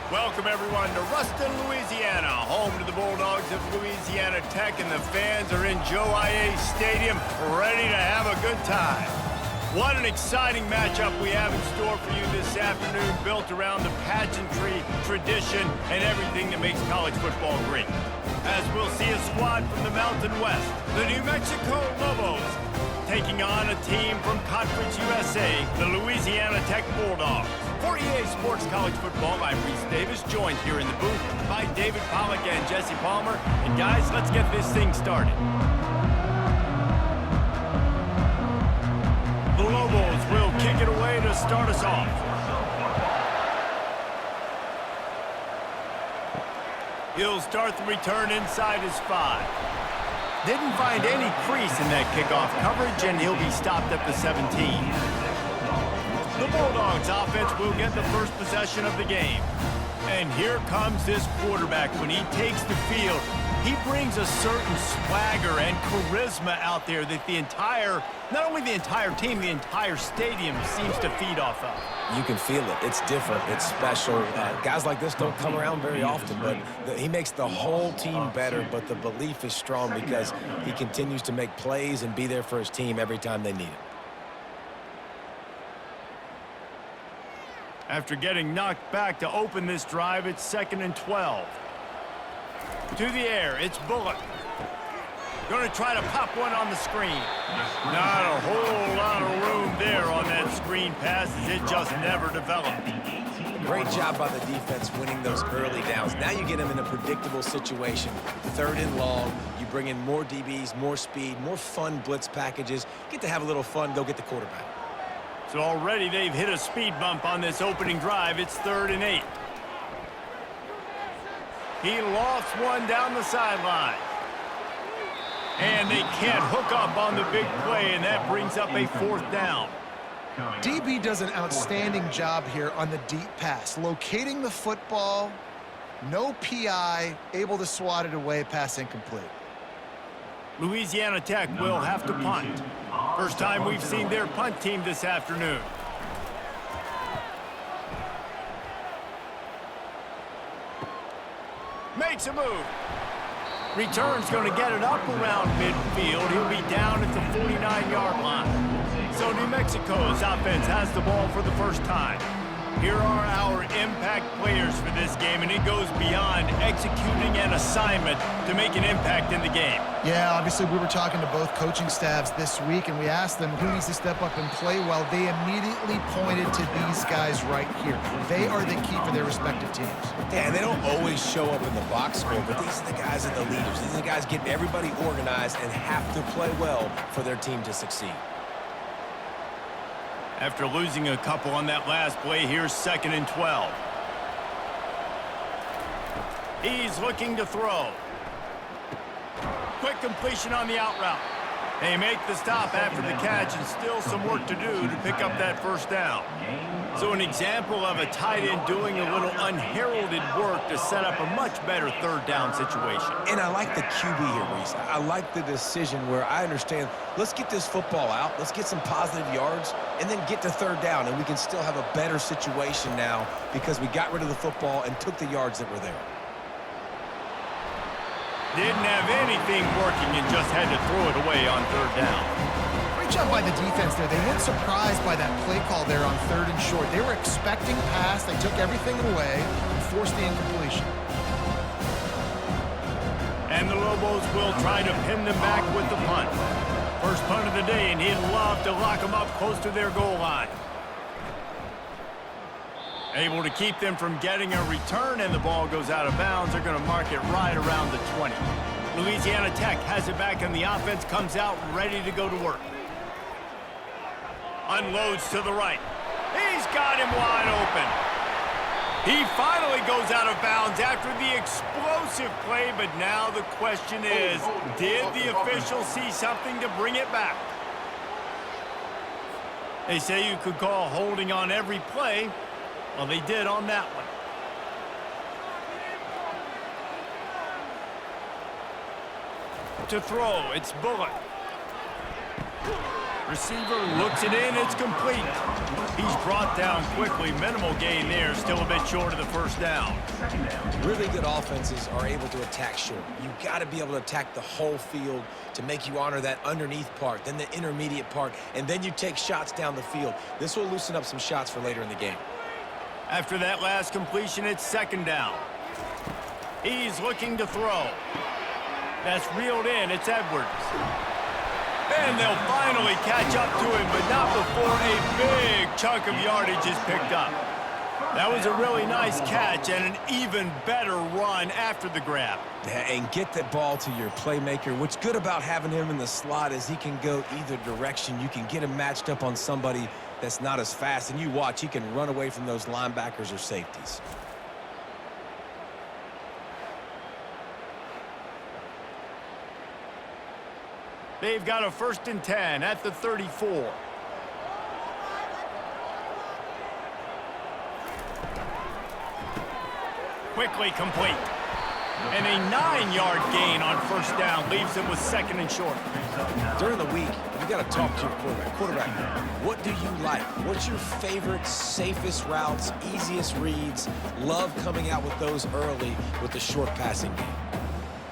Welcome, everyone, to Ruston, Louisiana, home to the Bulldogs of Louisiana Tech, and the fans are in Joe I.A. Stadium ready to have a good time. What an exciting matchup we have in store for you this afternoon, built around the pageantry, tradition, and everything that makes college football great. As we'll see a squad from the Mountain West, the New Mexico Lobos, taking on a team from Conference USA, the Louisiana Tech Bulldogs. For EA Sports College Football, I'm Reese Davis, joined here in the booth by David Pollack and Jesse Palmer. And guys, let's get this thing started. The Lobos will kick it away to start us off. He'll start the return inside his 5. Didn't find any crease in that kickoff coverage, and he'll be stopped at the 17. The Bulldogs offense will get the first possession of the game. And here comes this quarterback. When he takes the field, he brings a certain swagger and charisma out there that not only the entire team, the entire stadium seems to feed off of. You can feel it. It's different. It's special. Guys like this don't come around very often, but he makes the whole team better, but the belief is strong because he continues to make plays and be there for his team every time they need it. After getting knocked back to open this drive, it's 2nd and 12. To the air, it's Bullock. Going to try to pop one on the screen. Not a whole lot of room there on that screen pass, as it just never developed. Great job by the defense winning those early downs. Now you get them in a predictable situation. 3rd and long, you bring in more DBs, more speed, more fun blitz packages. Get to have a little fun, go get the quarterback. So already they've hit a speed bump on this opening drive. It's 3rd and 8. He lofts one down the sideline. And they can't hook up on the big play, and that brings up a 4th down. DB does an outstanding job here on the deep pass, locating the football, no PI, able to swat it away, pass incomplete. Louisiana Tech will have to punt. First time we've seen their punt team this afternoon. Makes a move. Return's going to get it up around midfield. He'll be down at the 49-yard line. So New Mexico's offense has the ball for the first time. Here are our impact players for this game, and it goes beyond executing an assignment to make an impact in the game. Yeah, obviously we were talking to both coaching staffs this week, and we asked them who needs to step up and play well. They immediately pointed to these guys right here. They are the key for their respective teams. Yeah, and they don't always show up in the box score, but these are the guys and the leaders. These are the guys getting everybody organized and have to play well for their team to succeed. After losing a couple on that last play, here's 2nd and 12. He's looking to throw. Quick completion on the out route. They make the stop after the catch, and still some work to do to pick up that 1st down. So an example of a tight end doing a little unheralded work to set up a much better 3rd down situation. And I like the QB here, Reese. I like the decision where I understand, let's get this football out, let's get some positive yards, and then get to 3rd down, and we can still have a better situation now because we got rid of the football and took the yards that were there. Didn't have anything working and just had to throw it away on 3rd down. Great job by the defense there. They weren't surprised by that play call there on 3rd and short. They were expecting pass. They took everything away and forced the incompletion. And the Lobos will try to pin them back with the punt. First punt of the day, and he'd love to lock them up close to their goal line. Able to keep them from getting a return, and the ball goes out of bounds. They're going to mark it right around the 20. Louisiana Tech has it back, and the offense comes out ready to go to work. Unloads to the right. He's got him wide open. He finally goes out of bounds after the explosive play, but now the question is, did the official see something to bring it back? They say you could call holding on every play. Well, they did on that one. To throw, it's Bullock. Receiver looks it in, it's complete. He's brought down quickly, minimal gain there, still a bit short of the first down. Really good offenses are able to attack short. You got to be able to attack the whole field to make you honor that underneath part, then the intermediate part, and then you take shots down the field. This will loosen up some shots for later in the game. After that last completion, it's second down. He's looking to throw. That's reeled in, it's Edwards. And they'll finally catch up to him, but not before a big chunk of yardage is picked up. That was a really nice catch and an even better run after the grab. And get that ball to your playmaker. What's good about having him in the slot is he can go either direction. You can get him matched up on somebody that's not as fast, and you watch, he can run away from those linebackers or safeties. They've got a 1st and 10 at the 34. Quickly complete. And a 9-yard gain on 1st down leaves him with 2nd and short. During the week, you got to talk to your quarterback. What do you like? What's your favorite, safest routes, easiest reads? Love coming out with those early with the short passing game.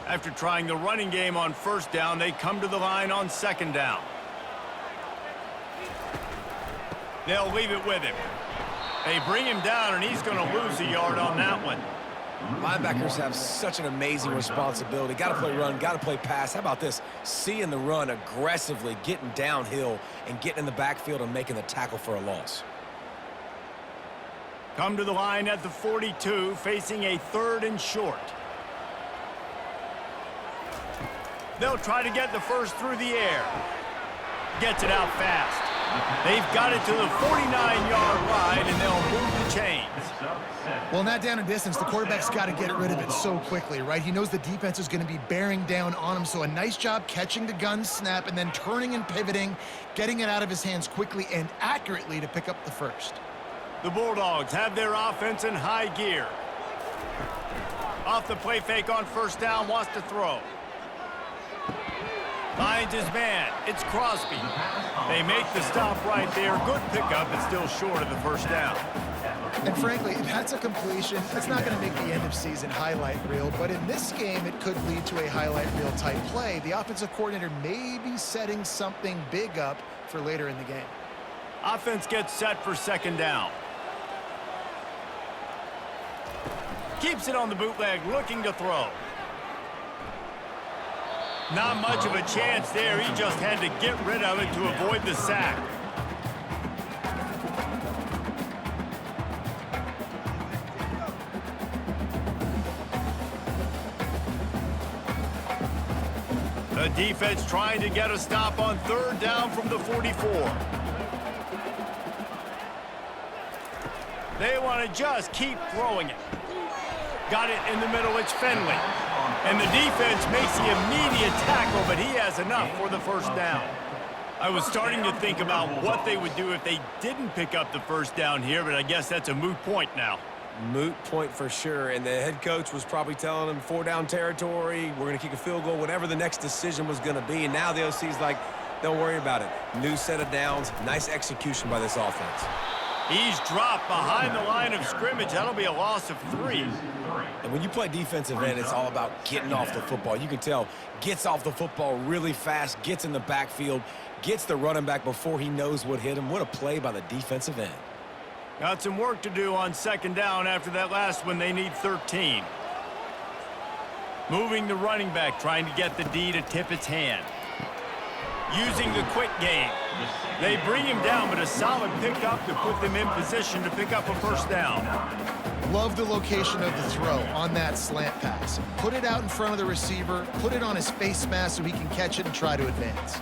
After trying the running game on 1st down, they come to the line on 2nd down. They'll leave it with him. They bring him down, and he's going to lose a yard on that one. Linebackers have such an amazing responsibility. Got to play run, got to play pass. How about this? Seeing the run aggressively, getting downhill, and getting in the backfield and making the tackle for a loss. Come to the line at the 42, facing a 3rd and short. They'll try to get the first through the air. Gets it out fast. They've got it to the 49-yard line, and they'll move the chains. Well, in that down and distance, the quarterback's got to get rid of it so quickly, right? He knows the defense is going to be bearing down on him, so a nice job catching the gun snap and then turning and pivoting, getting it out of his hands quickly and accurately to pick up the first. The Bulldogs have their offense in high gear. Off the play fake on 1st down, wants to throw. Finds his man. It's Crosby. They make the stop right there. Good pickup, but still short of the 1st down. And frankly, if that's a completion, that's not going to make the end of season highlight reel. But in this game, it could lead to a highlight reel type play. The offensive coordinator may be setting something big up for later in the game. Offense gets set for 2nd down. Keeps it on the bootleg, looking to throw. Not much of a chance there. He just had to get rid of it to avoid the sack. The defense trying to get a stop on 3rd down from the 44. They want to just keep throwing it. Got it in the middle, it's Finley. And the defense makes the immediate tackle, but he has enough for the 1st down. I was starting to think about what they would do if they didn't pick up the 1st down here, but I guess that's a moot point now. Moot point for sure, and the head coach was probably telling them 4-down territory, we're going to kick a field goal, whatever the next decision was going to be, and now the OC's like, don't worry about it. New set of downs, nice execution by this offense. He's dropped behind the line of scrimmage. That'll be a loss of 3. And when you play defensive end, it's all about getting off the football. You can tell, gets off the football really fast, gets in the backfield, gets the running back before he knows what hit him. What a play by the defensive end. Got some work to do on 2nd down after that last one. They need 13. Moving the running back, trying to get the D to tip its hand. Using the quick game. They bring him down, but a solid pickup to put them in position to pick up a 1st down. Love the location of the throw on that slant pass. Put it out in front of the receiver, put it on his face mask so he can catch it and try to advance.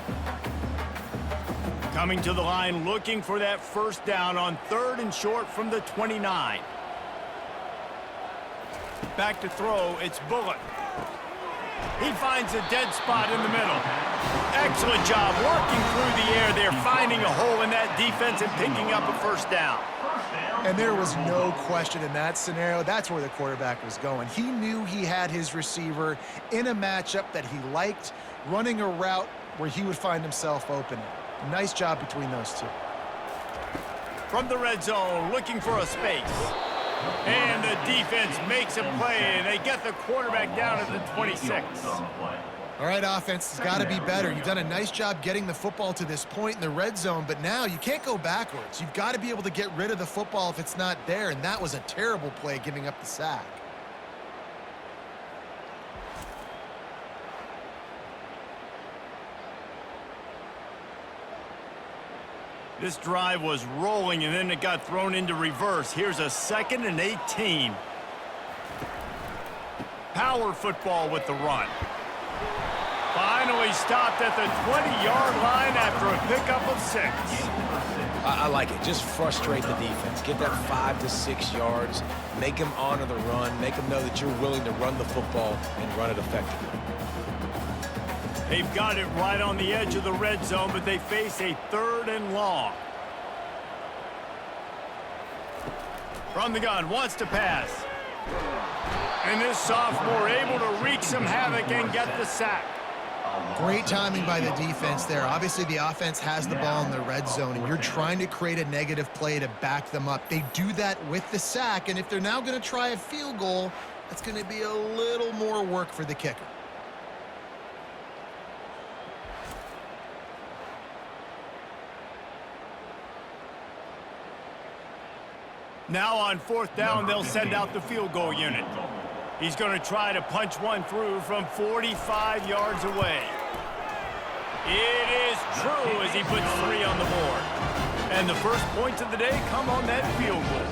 Coming to the line, looking for that 1st down on 3rd and short from the 29. Back to throw, it's Bullock. He finds a dead spot in the middle. Excellent job working through the air there, finding a hole in that defense and picking up a 1st down. And there was no question in that scenario. That's where the quarterback was going. He knew he had his receiver in a matchup that he liked, running a route where he would find himself open. Nice job between those two. From the red zone, looking for a space. And the defense makes a play, and they get the quarterback down at the 26. All right, offense, it's got to be better. You've done a nice job getting the football to this point in the red zone, but now you can't go backwards. You've got to be able to get rid of the football if it's not there, and that was a terrible play giving up the sack. This drive was rolling, and then it got thrown into reverse. Here's a 2nd and 18. Power football with the run. Finally stopped at the 20-yard line after a pickup of 6. I like it. Just frustrate the defense. Get that 5 to 6 yards. Make them honor the run. Make them know that you're willing to run the football and run it effectively. They've got it right on the edge of the red zone, but they face a 3rd and long. From the gun, wants to pass. And this sophomore able to wreak some havoc and get the sack. Great timing by the defense there. Obviously, the offense has the ball in the red zone, and you're trying to create a negative play to back them up. They do that with the sack, and if they're now going to try a field goal, that's going to be a little more work for the kicker. Now on 4th down, they'll send out the field goal unit. He's going to try to punch one through from 45 yards away. It is true as he puts 3 on the board. And the first points of the day come on that field goal.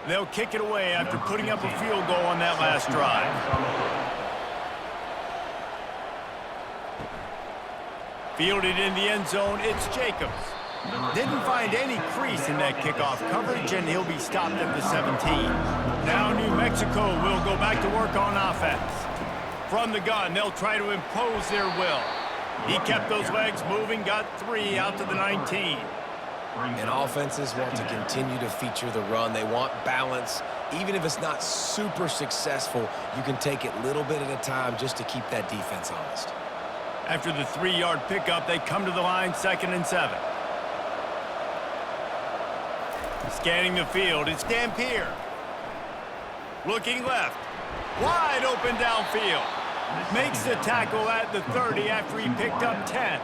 They'll kick it away after putting up a field goal on that last drive. Fielded in the end zone, it's Jacobs. Didn't find any crease in that kickoff coverage, and he'll be stopped at the 17. Now New Mexico will go back to work on offense. From the gun, they'll try to impose their will. He kept those legs moving, got 3 out to the 19. And offenses want to continue to feature the run. They want balance. Even if it's not super successful, you can take it little bit at a time just to keep that defense honest. After the 3-yard pickup, they come to the line, 2nd and 7. Scanning the field, it's Dampier. Looking left. Wide open downfield. Makes the tackle at the 30 after he picked up 10.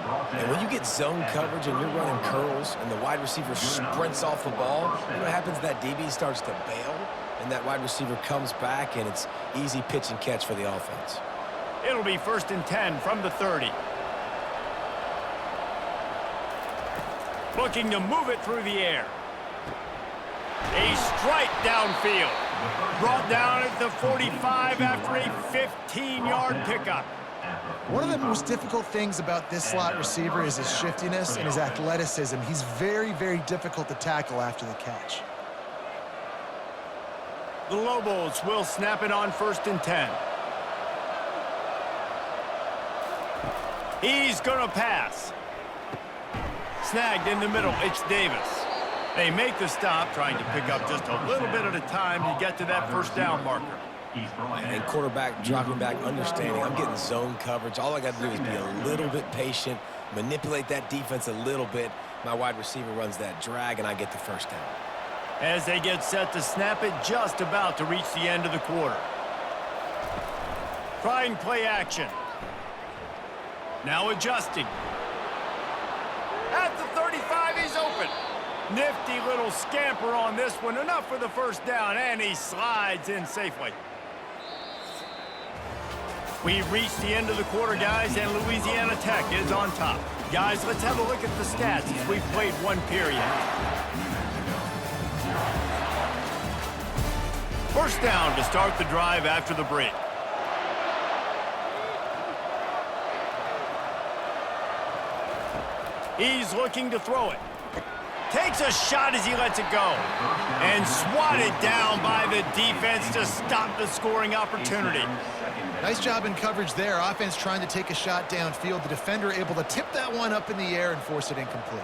And when you get zone coverage and you're running curls and the wide receiver sprints off the ball, you know what happens? That DB starts to bail, and that wide receiver comes back, and it's easy pitch and catch for the offense. It'll be 1st and 10 from the 30. Looking to move it through the air. A strike downfield. Brought down at the 45 after a 15-yard pickup. One of the most difficult things about this slot receiver is his shiftiness and his athleticism. He's very, very difficult to tackle after the catch. The Lobos will snap it on 1st and 10. He's going to pass. Snagged in the middle, it's Davis. They make the stop, trying to pick up just a little bit at a time to get to that 1st down marker. And quarterback dropping back, understanding I'm getting zone coverage. All I got to do is be a little bit patient, manipulate that defense a little bit. My wide receiver runs that drag, and I get the 1st down. As they get set to snap it, just about to reach the end of the quarter. Trying play action. Now adjusting. At the 35, he's open. Nifty little scamper on this one. Enough for the 1st down, and he slides in safely. We've reached the end of the quarter, guys, and Louisiana Tech is on top. Guys, let's have a look at the stats as we've played 1 period. 1st down to start the drive after the break. He's looking to throw it. Takes a shot as he lets it go. And swatted down by the defense to stop the scoring opportunity. Nice job in coverage there. Offense trying to take a shot downfield. The defender able to tip that one up in the air and force it incomplete.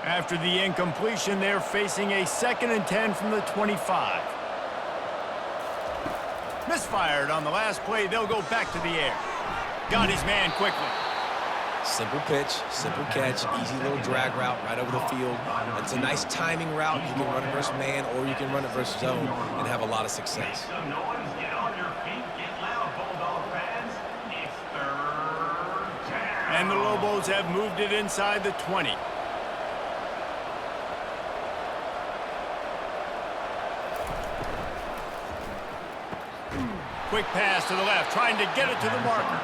After the incompletion, they're facing a 2nd and 10 from the 25. Misfired on the last play. They'll go back to the air. Got his man quickly. Simple pitch, simple catch, easy little drag route right over the field. It's a nice timing route. You can run it versus man or you can run it versus zone and have a lot of success. And the Lobos have moved it inside the 20. Quick pass to the left, trying to get it to the marker.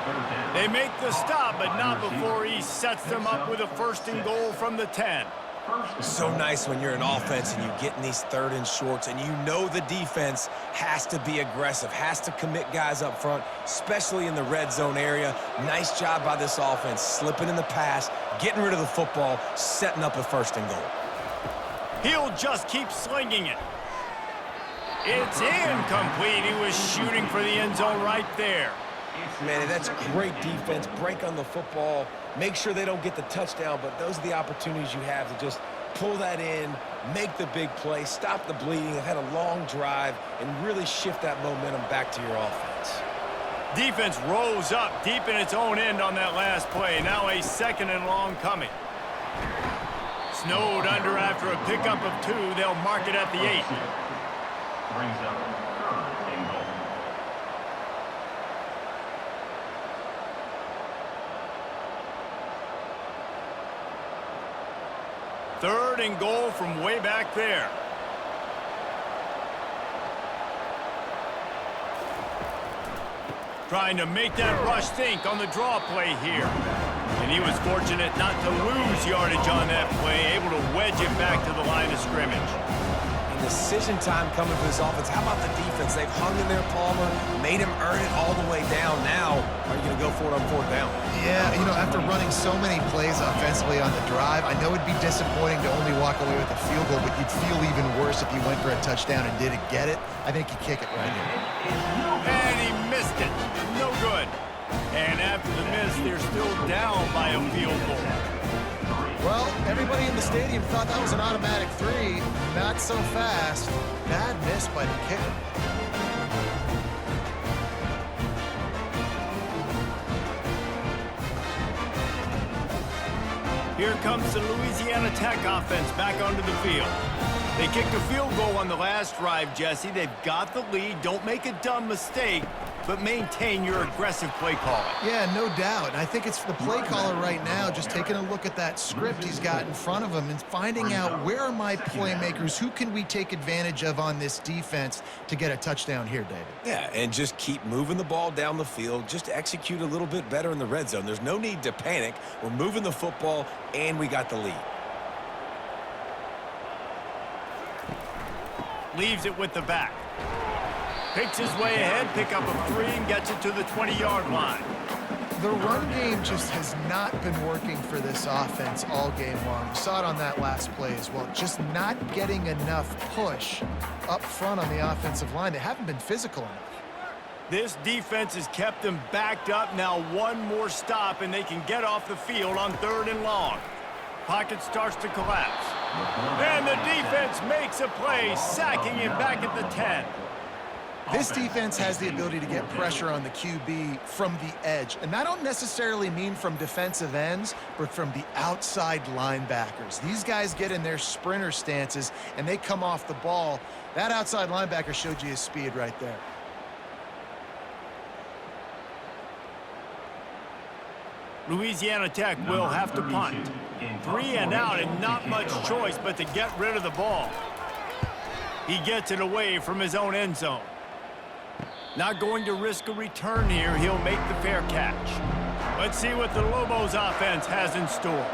They make the stop, but not before he sets them up with a 1st and goal from the 10. So nice when you're an offense and you get in these 3rd and shorts and you know the defense has to be aggressive, has to commit guys up front, especially in the red zone area. Nice job by this offense, slipping in the pass, getting rid of the football, setting up a 1st and goal. He'll just keep slinging it. It's incomplete. He was shooting for the end zone right there. Man, that's great defense. Break on the football. Make sure they don't get the touchdown, but those are the opportunities you have to just pull that in, make the big play, stop the bleeding, have had a long drive, and really shift that momentum back to your offense. Defense rose up deep in its own end on that last play. Now a 2nd and long coming. Snowed under after a pickup of 2. They'll mark it at the 8. Brings up 3rd and goal. Third and goal from way back there. Trying to make that rush think on the draw play here. And he was fortunate not to lose yardage on that play, able to wedge it back to the line of scrimmage. Decision time coming for this offense. How about the defense? They've hung in there, Palmer, made him earn it all the way down. Now, are you going to go for it on 4th down? Yeah, you know, after running so many plays offensively on the drive, I know it'd be disappointing to only walk away with a field goal, but you'd feel even worse if you went for a touchdown and didn't get it. I think you kick it right here. And he missed it. No good. And after the miss, they're still down by a field goal. Well, everybody in the stadium thought that was an automatic 3. Not so fast. Bad miss by the kicker. Here comes the Louisiana Tech offense back onto the field. They kicked a field goal on the last drive, Jesse. They've got the lead. Don't make a dumb mistake, but maintain your aggressive play calling. Yeah, no doubt. And I think it's the play caller right now just taking a look at that script he's got in front of him and finding out where are my playmakers, who can we take advantage of on this defense to get a touchdown here, David? Yeah, and just keep moving the ball down the field. Just execute a little bit better in the red zone. There's no need to panic. We're moving the football, and we got the lead. Leaves it with the back. Picks his way ahead, pick up a 3, and gets it to the 20-yard line. The run game just has not been working for this offense all game long. You saw it on that last play as well. Just not getting enough push up front on the offensive line. They haven't been physical enough. This defense has kept them backed up. Now one more stop, and they can get off the field on 3rd and long. Pocket starts to collapse. And the defense makes a play, sacking him back at the 10. This defense has the ability to get pressure on the QB from the edge. And that don't necessarily mean from defensive ends, but from the outside linebackers. These guys get in their sprinter stances, and they come off the ball. That outside linebacker showed you his speed right there. Louisiana Tech will have to punt. 3 and out, and not much choice but to get rid of the ball. He gets it away from his own end zone. Not going to risk a return here. He'll make the fair catch. Let's see what the Lobos offense has in store.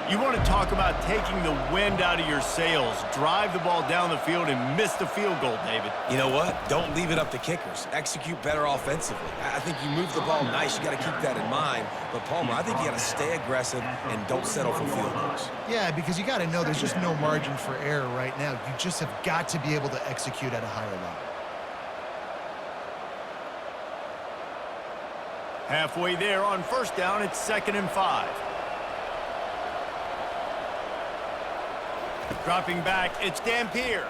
You want to talk about taking the wind out of your sails. Drive the ball down the field and miss the field goal, David. You know what? Don't leave it up to kickers. Execute better offensively. I think you move the ball nice. You got to keep that in mind. But, Palmer, I think you got to stay aggressive and don't settle for field goals. Yeah, because you got to know there's just no margin for error right now. You just have got to be able to execute at a higher level. Halfway there on first down, it's 2nd and 5. Dropping back, it's Dampier.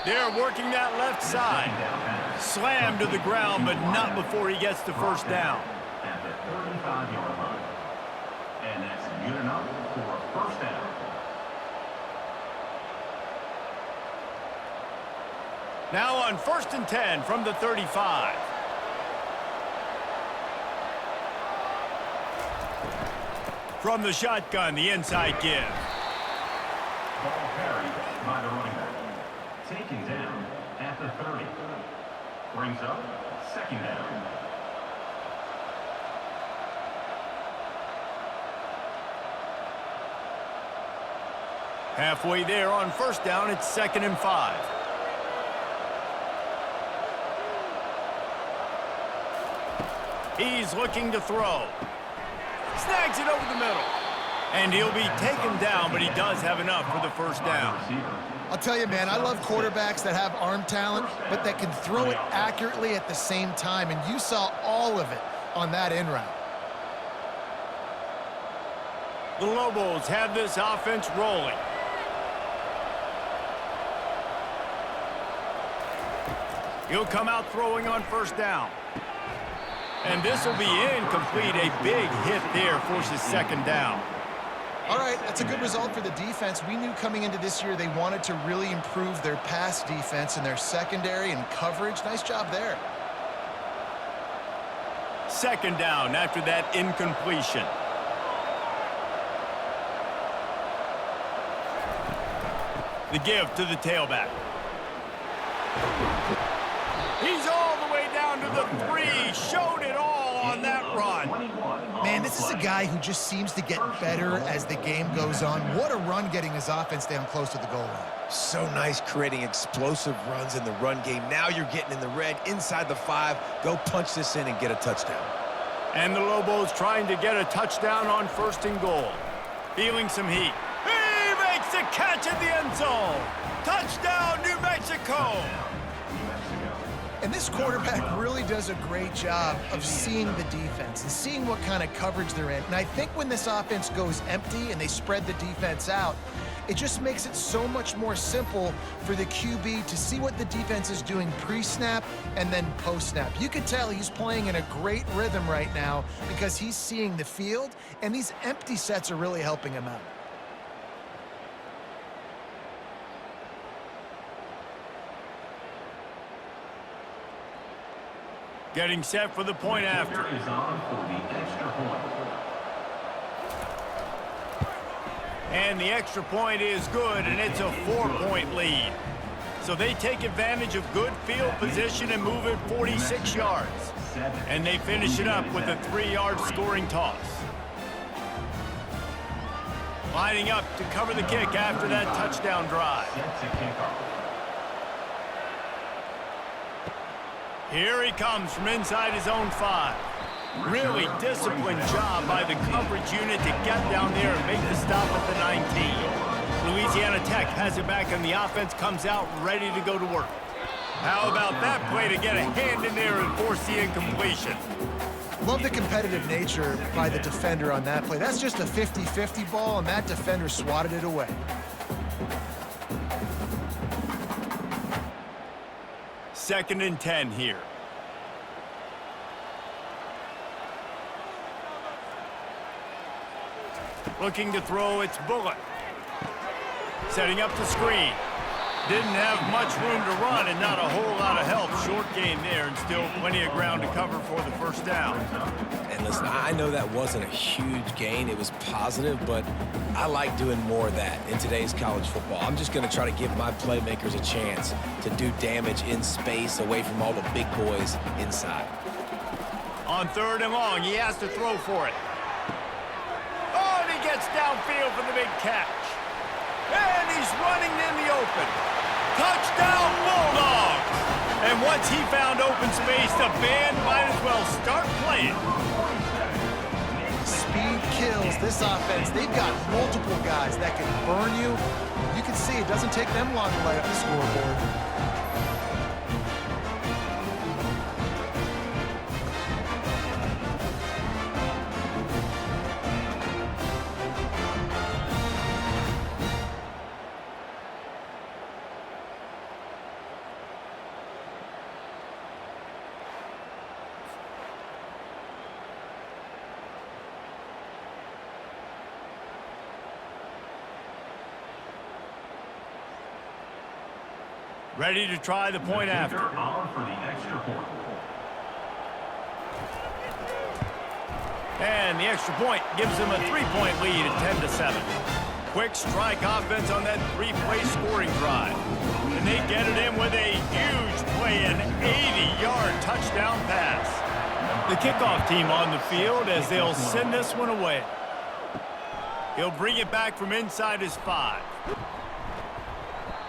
They're working that left side. Slammed to the ground, but not before he gets the first down. At the 35-yard line. And that's good enough for a first down. Now on 1st and 10 from the 35. From the shotgun, the inside give. Ball carried by the running back. Taken down at the 30. Brings up 2nd down. Halfway there on first down, it's 2nd and 5. He's looking to throw. Snags it over the middle. And he'll be taken down, but he does have enough for the first down. I'll tell you, man, I love quarterbacks that have arm talent, but that can throw it accurately at the same time, and you saw all of it on that in route. The Lobos have this offense rolling. He'll come out throwing on first down. And this will be incomplete. A big hit there forces 2nd down. All right, that's a good result for the defense. We knew coming into this year they wanted to really improve their pass defense and their secondary and coverage. Nice job there. 2nd down after that incompletion. The give to the tailback. He's all the way down to the 3. Showed it all on that run. Man, this is a guy who just seems to get better as the game goes on. What a run getting his offense down close to the goal line. So nice creating explosive runs in the run game. Now you're getting in the red, inside the 5. Go punch this in and get a touchdown. And the Lobos trying to get a touchdown on 1st and goal. Feeling some heat. He makes the catch in the end zone. Touchdown, New Mexico. And this quarterback really does a great job of seeing the defense and seeing what kind of coverage they're in. And I think when this offense goes empty and they spread the defense out, it just makes it so much more simple for the QB to see what the defense is doing pre-snap and then post-snap. You can tell he's playing in a great rhythm right now because he's seeing the field, and these empty sets are really helping him out. Getting set for the point after. Is on for the extra point. And the extra point is good, and it's a 4-point lead. So they take advantage of good field position and move it 46 yards. And they finish it up with a 3-yard scoring toss. Lining up to cover the kick after that touchdown drive. Here he comes from inside his own 5. Really disciplined job by the coverage unit to get down there and make the stop at the 19. Louisiana Tech has it back, and the offense comes out ready to go to work. How about that play to get a hand in there and force the incompletion? Love the competitive nature by the defender on that play. That's just a 50-50 ball, and that defender swatted it away. Second and 10 here. Looking to throw, it's Bullock. Setting up the screen. Didn't have much room to run and not a whole lot of help. Short gain there and still plenty of ground to cover for the first down. And listen, I know that wasn't a huge gain. It was positive, but I like doing more of that in today's college football. I'm just going to try to give my playmakers a chance to do damage in space away from all the big boys inside. On 3rd and long, he has to throw for it. Oh, and he gets gets downfield for the big catch. And he's running in the open. Touchdown, Bulldogs! And once he found open space, the band might as well start playing. Speed kills this offense. They've got multiple guys that can burn you. You can see it doesn't take them long to light up the scoreboard. Ready to try the point after. On for the extra point. And the extra point gives them a 3-point lead at 10-7. Quick strike offense on that 3-play scoring drive. And they get it in with a huge play, an 80-yard touchdown pass. The kickoff team on the field as they'll send this one away. He'll bring it back from inside his 5.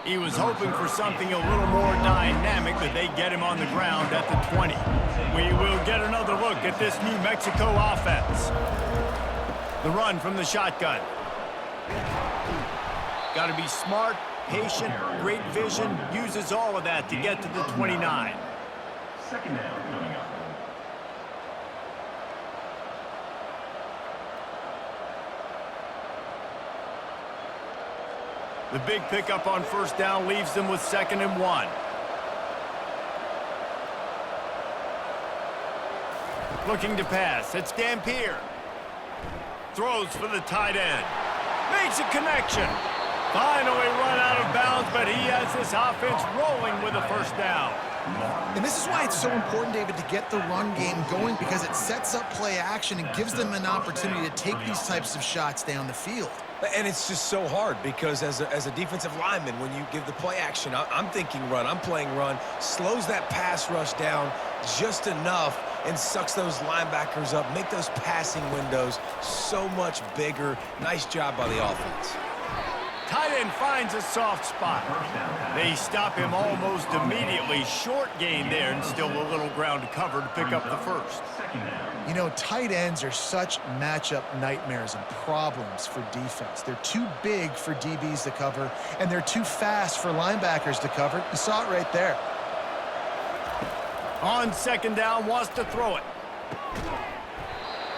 He was hoping for something a little more dynamic, but they get him on the ground at the 20. We will get another look at this New Mexico offense. The run from the shotgun. Got to be smart, patient, great vision, uses all of that to get to the 29. Second down coming up. The big pickup on first down leaves them with 2nd and 1. Looking to pass. It's Dampier. Throws for the tight end. Makes a connection. Finally run out of bounds, but he has this offense rolling with a first down. And this is why it's so important, David, to get the run game going, because it sets up play action and gives them an opportunity to take these types of shots down the field. And it's just so hard because as a defensive lineman, when you give the play action, I'm thinking run, I'm playing run, slows that pass rush down just enough and sucks those linebackers up, make those passing windows so much bigger. Nice job by the offense. Tight end finds a soft spot. They stop him almost immediately. Short gain there and still a little ground to cover to pick up the first. You know, tight ends are such matchup nightmares and problems for defense. They're too big for DBs to cover, and they're too fast for linebackers to cover. You saw it right there. On 2nd down, wants to throw it.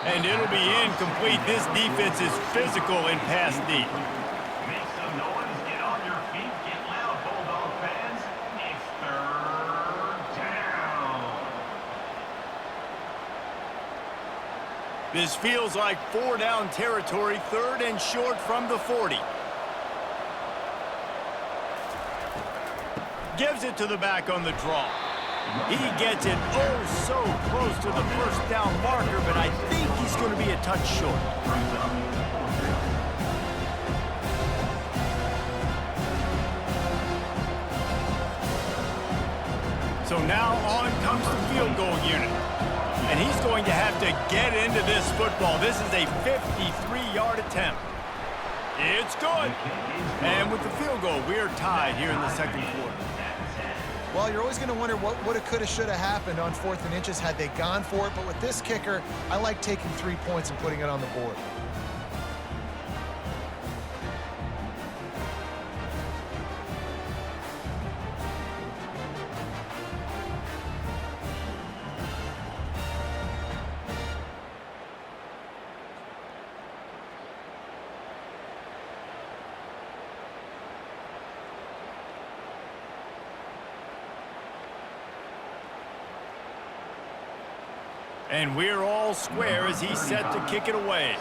And it'll be incomplete. This defense is physical and pass deep. Make some noise, get on your feet, get loud, Bulldog fans. It's 3rd down. This feels like 4-down territory, 3rd and short from the 40. Gives it to the back on the draw. He gets it oh so close to the first down marker, but I think he's going to be a touch short. So now on comes the field goal unit. And he's going to have to get into this football. This is a 53-yard attempt. It's good. And with the field goal, we are tied here in the 2nd quarter. Well, you're always going to wonder what woulda, coulda, shoulda happened on 4th and inches had they gone for it. But with this kicker, I like taking 3 points and putting it on the board. And we're all square as he's set to kick it away.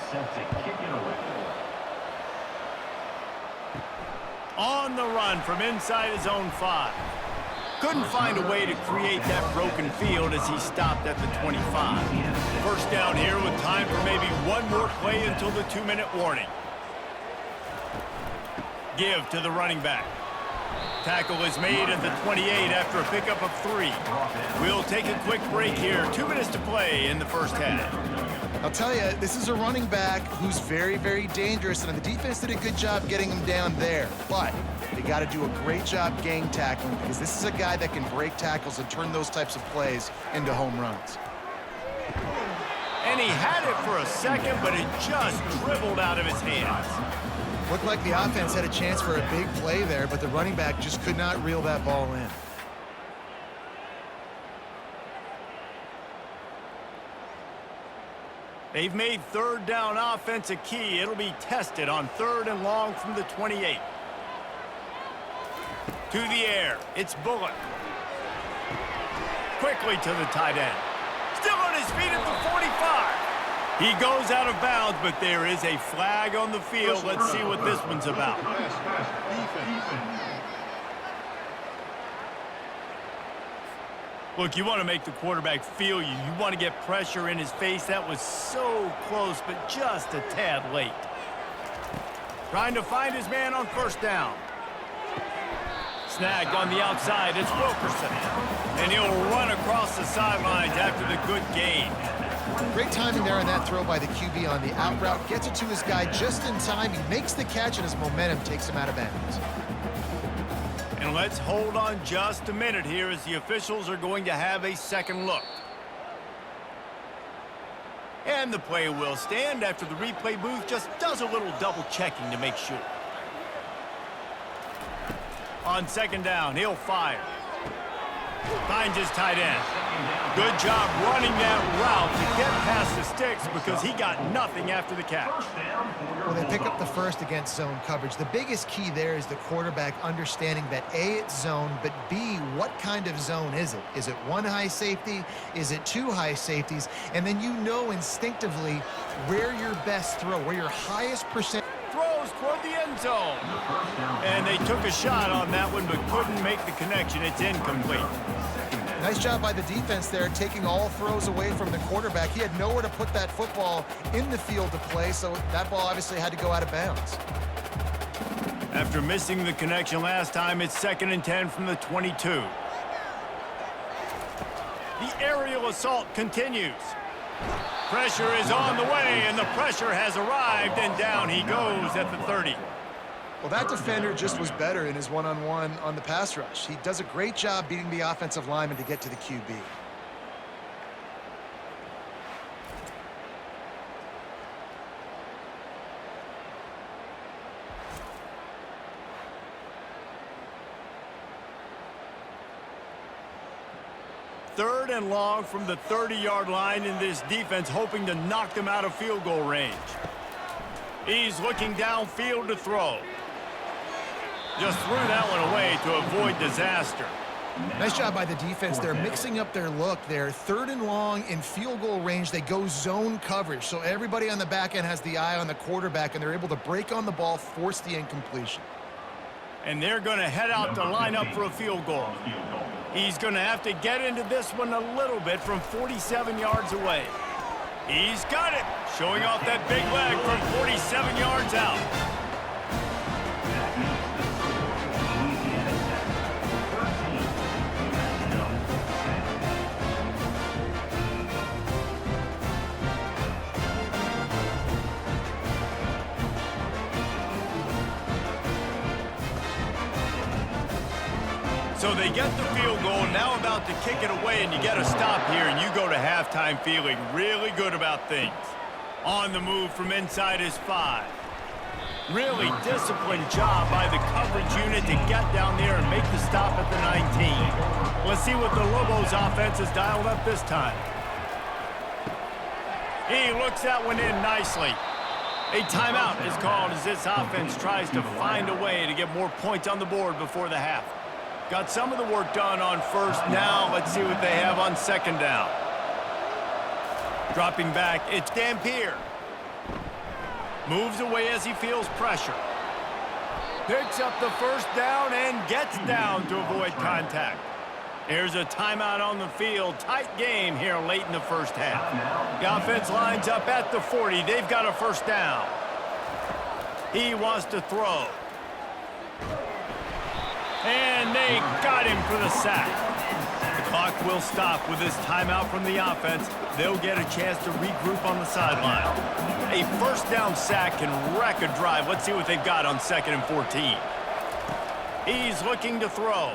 On the run from inside his own 5. Couldn't find a way to create that broken field as he stopped at the 25. First down here with time for maybe one more play until the 2-minute warning. Give to the running back. Tackle is made at the 28 after a pickup of 3. We'll take a quick break here. 2 minutes to play in the first half. I'll tell you, this is a running back who's very, very dangerous, and the defense did a good job getting him down there. But they got to do a great job gang tackling because this is a guy that can break tackles and turn those types of plays into home runs. And he had it for a second, but it just dribbled out of his hands. Looked like the offense had a chance for a big play there, but the running back just could not reel that ball in. They've made third down offense a key. It'll be tested on 3rd and long from the 28. To the air, it's Bullock. Quickly to the tight end. Still on his feet at the 45. He goes out of bounds, but there is a flag on the field. Let's see what this one's about. Look, you want to make the quarterback feel you. You want to get pressure in his face. That was so close, but just a tad late. Trying to find his man on 1st down. Snagged on the outside. It's Wilkerson. And he'll run across the sidelines after the good gain. Great timing there on that throw by the QB on the out route. Gets it to his guy just in time. He makes the catch, and his momentum takes him out of bounds. And let's hold on just a minute here as the officials are going to have a second look. And the play will stand after the replay booth just does a little double checking to make sure. On 2nd down, he'll fire. Finds his tight end. Good job running that route to get past the sticks because he got nothing after the catch. Well, they pick up the first against zone coverage. The biggest key there is the quarterback understanding that A, it's zone, but B, what kind of zone is it? Is it 1 high safety? Is it 2 high safeties? And then you know instinctively where your best throw, where your highest percent Throws toward the end zone. And they took a shot on that one, but couldn't make the connection. It's incomplete. Nice job by the defense there, taking all throws away from the quarterback. He had nowhere to put that football in the field to play, so that ball obviously had to go out of bounds. After missing the connection last time, it's 2nd and 10 from the 22. The aerial assault continues. Pressure is on the way, and the pressure has arrived, and down he goes at the 30. Well, that defender just was better in his one-on-one on the pass rush. He does a great job beating the offensive lineman to get to the QB. Third and long from the 30-yard line, in this defense hoping to knock them out of field goal range. He's looking downfield to throw. Just threw that one away to avoid disaster. Nice job by the defense. They're mixing up their look there. 3rd and long in field goal range. They go zone coverage. So everybody on the back end has the eye on the quarterback, and they're able to break on the ball, force the incompletion. And they're going to head out to line up for a field goal. He's going to have to get into this one a little bit from 47 yards away. He's got it, showing off that big leg from 47 yards out. So they get the field goal, now about to kick it away, and you get a stop here, and you go to halftime feeling really good about things. On the move from inside his 5. Really disciplined job by the coverage unit to get down there and make the stop at the 19. Let's see what the Lobos offense has dialed up this time. He looks that one in nicely. A timeout is called as this offense tries to find a way to get more points on the board before the half. Got some of the work done on 1st. Now let's see what they have on 2nd down. Dropping back, it's Dampier. Moves away as he feels pressure. Picks up the 1st down and gets down to avoid contact. Here's a timeout on the field. Tight game here late in the 1st half. The offense lines up at the 40. They've got a 1st down. He wants to throw. And they got him for the sack. The Clock will stop with this timeout from the offense. They'll get a chance to regroup on the sideline. A first down sack can wreck a drive. Let's see what they've got on 2nd and 14. He's looking to throw.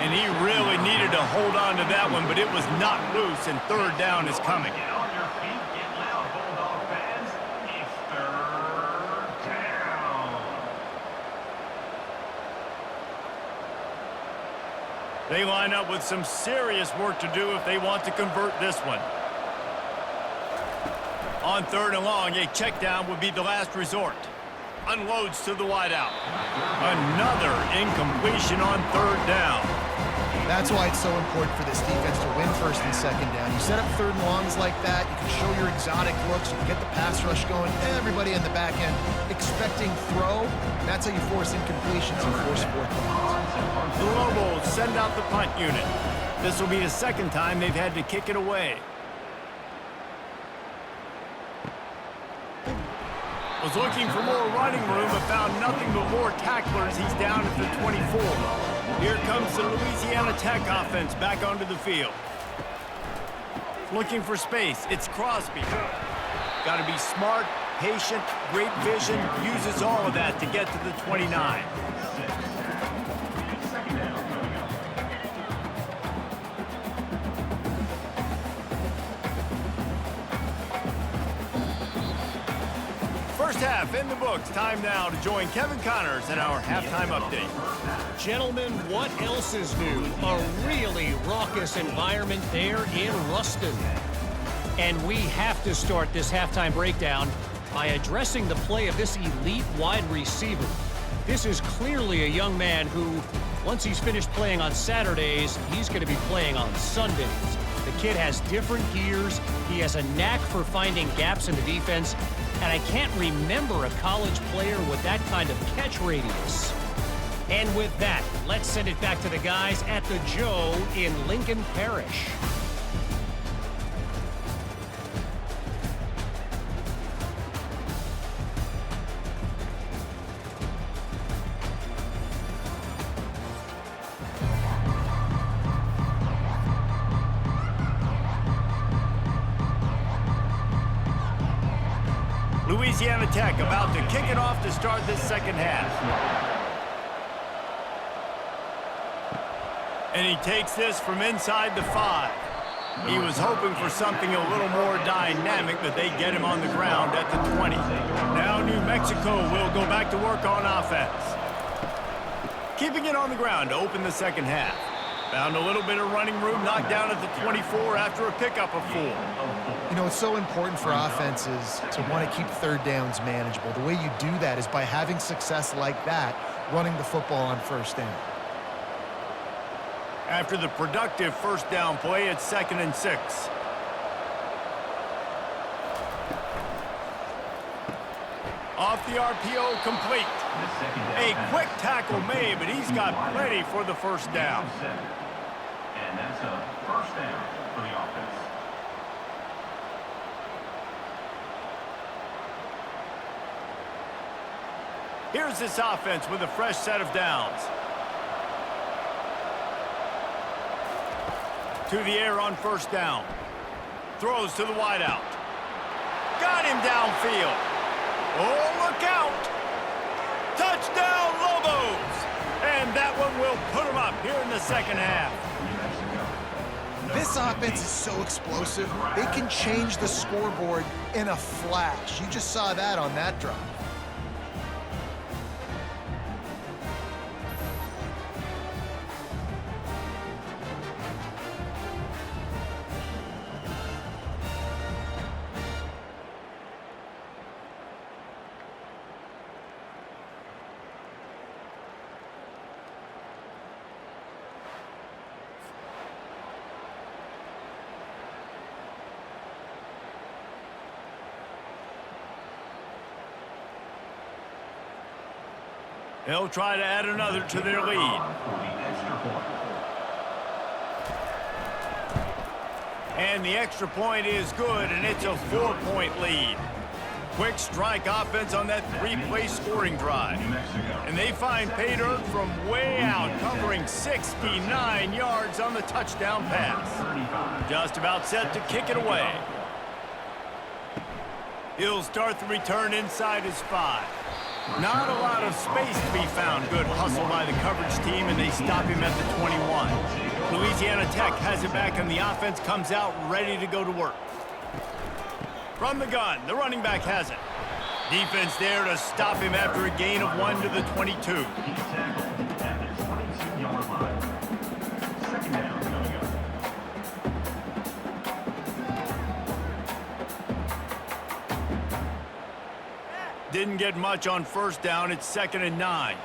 And he really needed to hold on to that one, but it was knocked loose, and 3rd down is coming. Get on your feet, get loud, Bulldog fans. It's 3rd down. They line up with some serious work to do if they want to convert this one. On 3rd and long, a check down would be the last resort. Unloads to the wideout. Another incompletion on 3rd down. That's why it's so important for this defense to win 1st and 2nd down. You set up 3rd and longs like that, you can show your exotic looks, you can get the pass rush going, everybody in the back end expecting throw. That's how you force incompletions and force 4th downs. The Lobos send out the punt unit. This will be the 2nd time they've had to kick it away. Was looking for more running room, but found nothing but more tacklers. He's down at the 24. Here comes the Louisiana Tech offense back onto the field. Looking for space. It's Crosby. Got to be smart, patient, great vision. Uses all of that to get to the 29. First half in the books. Time now to join Kevin Connors in our halftime update. Gentlemen, what else is new? A really raucous environment there in Ruston. And we have to start this halftime breakdown by addressing the play of this elite wide receiver. This is clearly a young man who, once he's finished playing on Saturdays, he's going to be playing on Sundays. The kid has different gears. He has a knack for finding gaps in the defense. And I can't remember a college player with that kind of catch radius. And with that, let's send it back to the guys at the Joe in Lincoln Parish. Louisiana Tech about to kick it off to start this 2nd half. And he takes this from inside the 5. He was hoping for something a little more dynamic, but they get him on the ground at the 20. Now New Mexico will go back to work on offense. Keeping it on the ground to open the 2nd half. Found a little bit of running room, knocked down at the 24 after a pickup of 4. You know, it's so important for offenses to want to keep 3rd downs manageable. The way you do that is by having success like that, running the football on 1st down. After the productive 1st down play, it's 2nd and 6. Off the RPO, complete. A quick tackle made, but he's got plenty for the 1st down. And that's a 1st down for the offense. Here's this offense with a fresh set of downs. To the air on 1st down. Throws to the wideout. Got him downfield. Oh, look out! Touchdown, Lobos! And that one will put them up here in the 2nd half. This offense is so explosive, they can change the scoreboard in a flash. You just saw that on that drive. They'll try to add another to their lead. And the extra point is good, and it's a 4-point lead. Quick strike offense on that three-play scoring drive. And they find pay dirt from way out, covering 69 yards on the touchdown pass. Just about set to kick it away. He'll start the return inside his 5. Not a lot of space to be found. Good hustle by the coverage team, and they stop him at the 21. Louisiana Tech has it back, and the offense comes out ready to go to work. From the gun, the running back has it. Defense there to stop him after a gain of 1 to the 22. He's tackled at the 22-yard line. Second down coming up. Didn't get much on first down. It's 2nd and 9.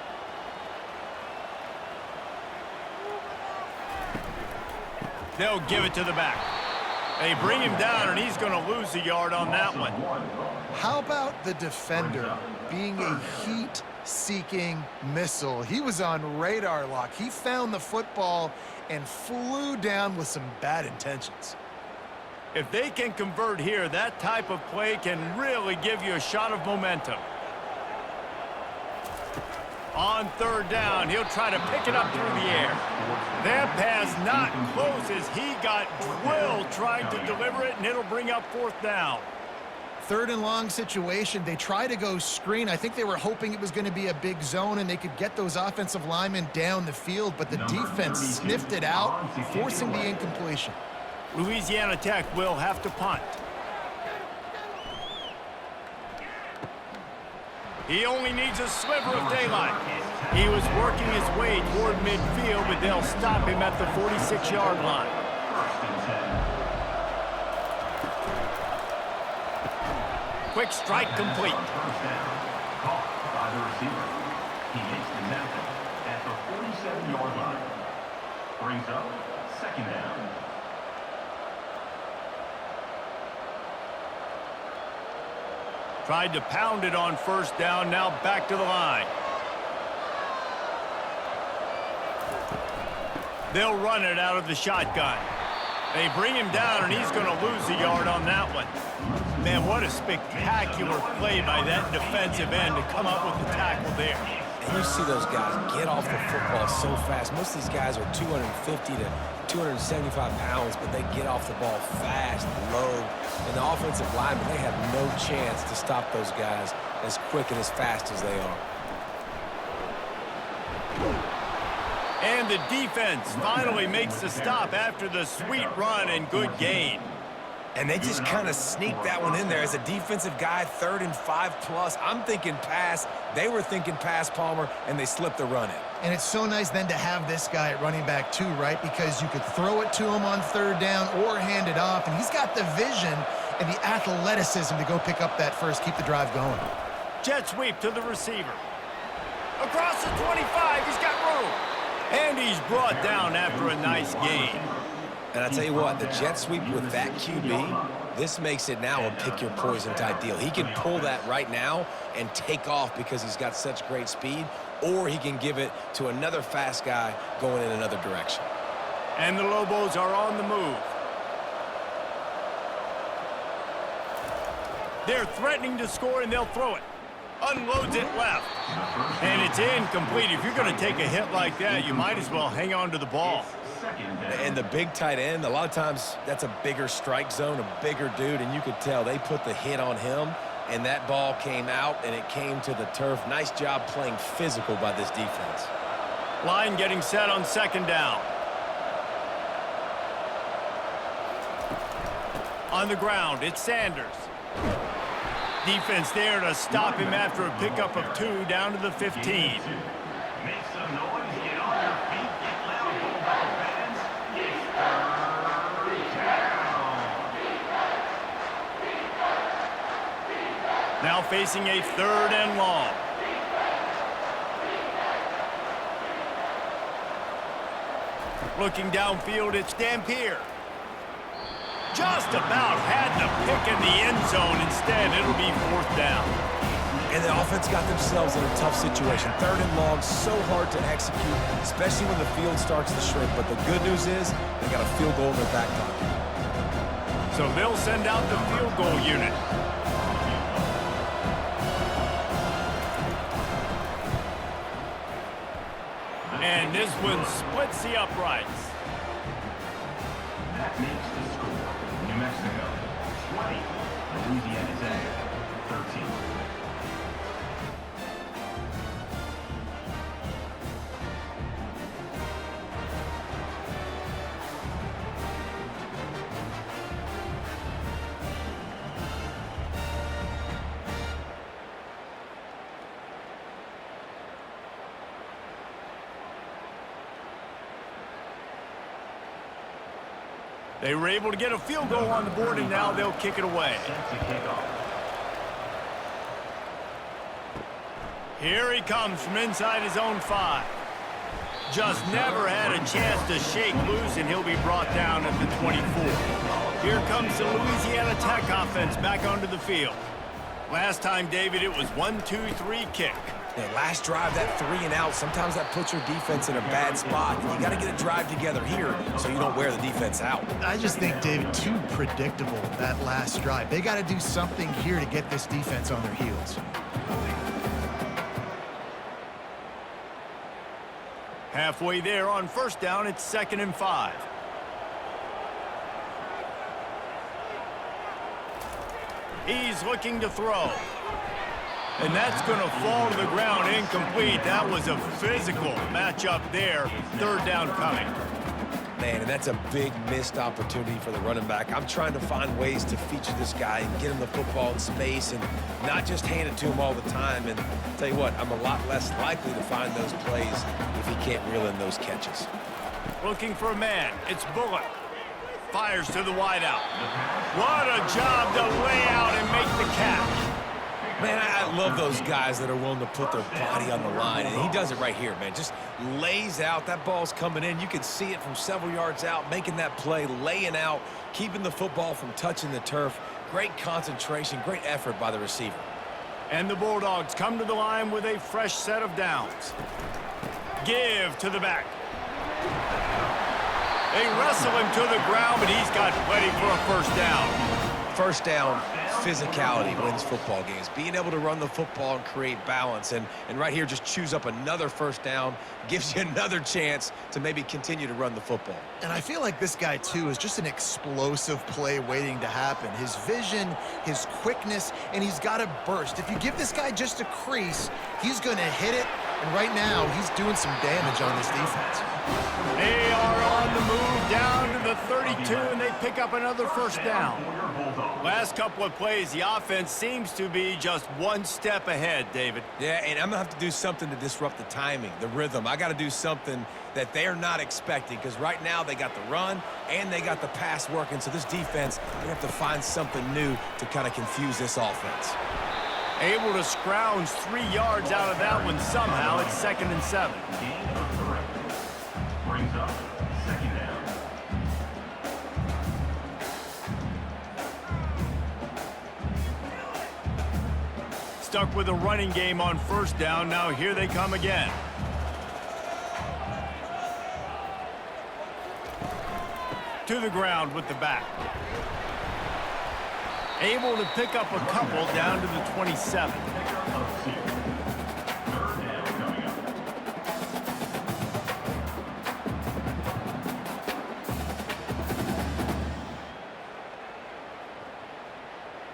They'll give it to the back. They bring him down, and he's going to lose a yard on that one. How about the defender being a heat-seeking missile? He was on radar lock. He found the football and flew down with some bad intentions. If they can convert here, that type of play can really give you a shot of momentum. On 3rd down, he'll try to pick it up through the air. That pass not close as he got drilled trying to deliver it, and it'll bring up 4th down. 3rd and long situation. They try to go screen. I think they were hoping it was going to be a big zone and they could get those offensive linemen down the field, but the defense sniffed it out, forcing the incompletion. Louisiana Tech will have to punt. He only needs a sliver of daylight. He was working his way toward midfield, but they'll stop him at the 46-yard line. Quick strike complete. Caught by the receiver. He makes the tackle at the 47-yard line. Brings up 2nd down. Tried to pound it on 1st down, now back to the line. They'll run it out of the shotgun. They bring him down, and he's going to lose a yard on that one. Man, what a spectacular play by that defensive end to come up with the tackle there. And you see those guys get off the football so fast. Most of these guys are 250 to 275 pounds, but they get off the ball fast, low. And the offensive linemen, they have no chance to stop those guys as quick and as fast as they are. And the defense finally makes the stop after the sweet run and good gain. And they just kind of sneaked that one in there. As a defensive guy, 3rd and 5+. I'm thinking pass. They were thinking pass, Palmer, and they slipped the run in. And it's so nice then to have this guy at running back too, right? Because you could throw it to him on 3rd down or hand it off, and he's got the vision and the athleticism to go pick up that first, keep the drive going. Jet sweep to the receiver. Across the 25, he's got room. And he's brought down after a nice gain. And I tell you what, the jet sweep with that QB, this makes it now a pick-your-poison type deal. He can pull that right now and take off because he's got such great speed, or he can give it to another fast guy going in another direction. And the Lobos are on the move. They're threatening to score, and they'll throw it. Unloads it left. And it's incomplete. If you're going to take a hit like that, you might as well hang on to the ball. And the big tight end, a lot of times that's a bigger strike zone, a bigger dude, and you could tell they put the hit on him, and that ball came out, and it came to the turf. Nice job playing physical by this defense. Line getting set on 2nd down. On the ground, it's Sanders. Defense there to stop him after a pickup of 2 down to the 15. Make some noise, get on your feet, get loud, Bulldog fans. It's 3rd down. Now facing a 3rd and long. Looking downfield, it's Dampier. Just about had the pick in the end zone. Instead, it'll be 4th down. And the offense got themselves in a tough situation. 3rd and long, so hard to execute, especially when the field starts to shrink. But the good news is they got a field goal in their back pocket. So they'll send out the field goal unit. And this one splits the uprights. That makes the score. New Mexico, 20. Louisiana Tech, 13. They were able to get a field goal on the board, and now they'll kick it away. Set to kick off. Here he comes from inside his own 5. Just never had a chance to shake loose, and he'll be brought down at the 24. Here comes the Louisiana Tech offense back onto the field. Last time, David, it was 1-2-3 kick. Yeah, last drive, that 3 and out, sometimes that puts your defense in a bad spot. You got to get a drive together here so you don't wear the defense out. I just think, David, too predictable, that last drive. They got to do something here to get this defense on their heels. Halfway there on first down, it's 2nd and 5. He's looking to throw. And that's going to fall to the ground incomplete. That was a physical matchup there. 3rd down coming. Man, and that's a big missed opportunity for the running back. I'm trying to find ways to feature this guy and get him the football in space and not just hand it to him all the time. And I'll tell you what, I'm a lot less likely to find those plays if he can't reel in those catches. Looking for a man. It's Bullock. Fires to the wideout. What a job to lay out and make the catch. Man, I love those guys that are willing to put their body on the line, and he does it right here, man. Just lays out. That ball's coming in. You can see it from several yards out, making that play, laying out, keeping the football from touching the turf. Great concentration, great effort by the receiver. And the Bulldogs come to the line with a fresh set of downs. Give to the back. They wrestle him to the ground, but he's got plenty for a first down. First down, physicality wins football games. Being able to run the football and create balance. And right here, just choose up another first down, gives you another chance to maybe continue to run the football. And I feel like this guy, too, is just an explosive play waiting to happen. His vision, his quickness, and he's got a burst. If you give this guy just a crease, he's going to hit it. And right now, he's doing some damage on this defense. They are on the move down to the 32, and they pick up another first down. Last couple of plays, the offense seems to be just one step ahead, David. Yeah, and I'm going to have to do something to disrupt the timing, the rhythm. I got to do something that they're not expecting, because right now they got the run and they got the pass working. So this defense, they have to find something new to kind of confuse this offense. Able to scrounge 3 yards out of that one somehow. It's 2nd and 7. Gain of 3. Brings up 2nd down. Stuck with a running game on first down. Now here they come again. To the ground with the back. Able to pick up a couple down to the 27.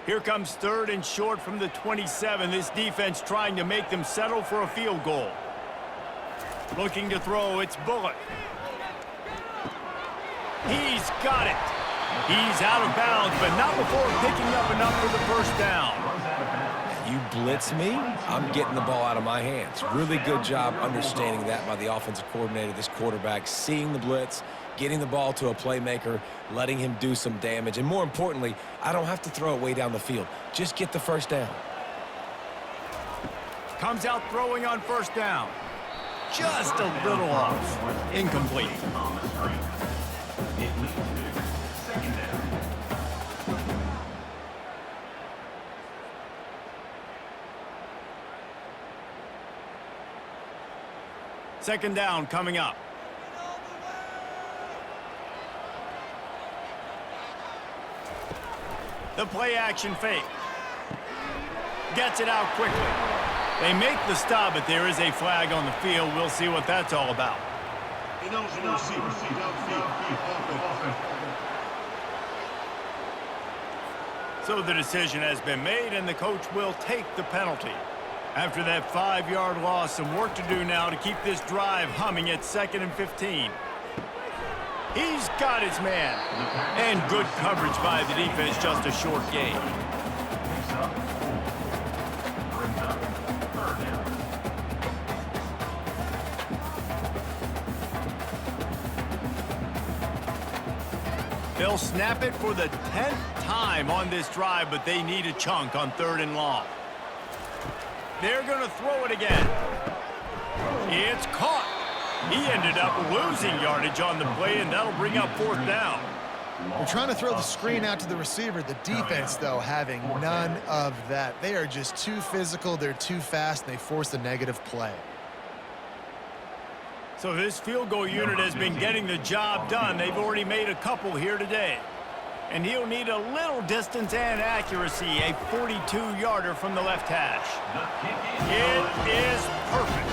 Here comes 3rd and short from the 27. This defense trying to make them settle for a field goal. Looking to throw, it's Bullock. He's got it. He's out of bounds, but not before picking up enough for the first down. You blitz me, I'm getting the ball out of my hands. Really good job understanding that by the offensive coordinator, this quarterback, seeing the blitz, getting the ball to a playmaker, letting him do some damage. And more importantly, I don't have to throw it way down the field. Just get the first down. Comes out throwing on first down. Just a little off. Incomplete. It leads to 2nd down. Second down coming up. The play action fake. Gets it out quickly. They make the stop, but there is a flag on the field. We'll see what that's all about. So the decision has been made, and the coach will take the penalty. After that 5-yard loss, some work to do now to keep this drive humming at 2nd and 15. He's got his man. And good coverage by the defense, just a short gain. They'll snap it for the 10th time on this drive, but they need a chunk on 3rd and long. They're going to throw it again. It's caught. He ended up losing yardage on the play, and that'll bring up 4th down. They're trying to throw the screen out to the receiver. The defense, though, having none of that. They are just too physical. They're too fast, and they force a negative play. So this field goal unit has been getting the job done. They've already made a couple here today. And he'll need a little distance and accuracy, a 42-yarder from the left hash. It is perfect.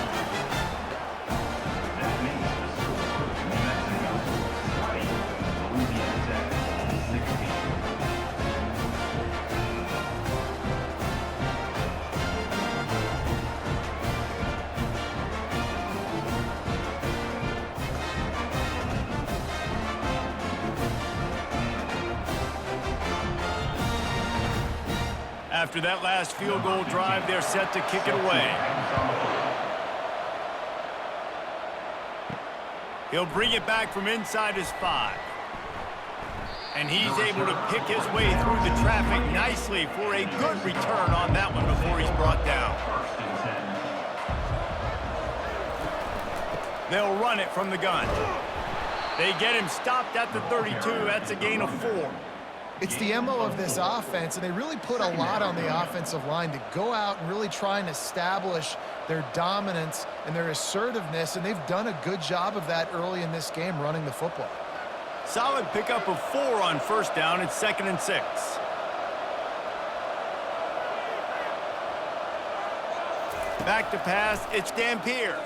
After that last field goal drive, they're set to kick it away. He'll bring it back from inside his 5. And he's able to pick his way through the traffic nicely for a good return on that one before he's brought down. They'll run it from the gun. They get him stopped at the 32. That's a gain of 4. It's the MO of this offense, and they really put a lot on the offensive line to go out and really try and establish their dominance and their assertiveness, and they've done a good job of that early in this game running the football. Solid pickup of 4 on 1st down. It's 2nd and 6. Back to pass. It's Dampier.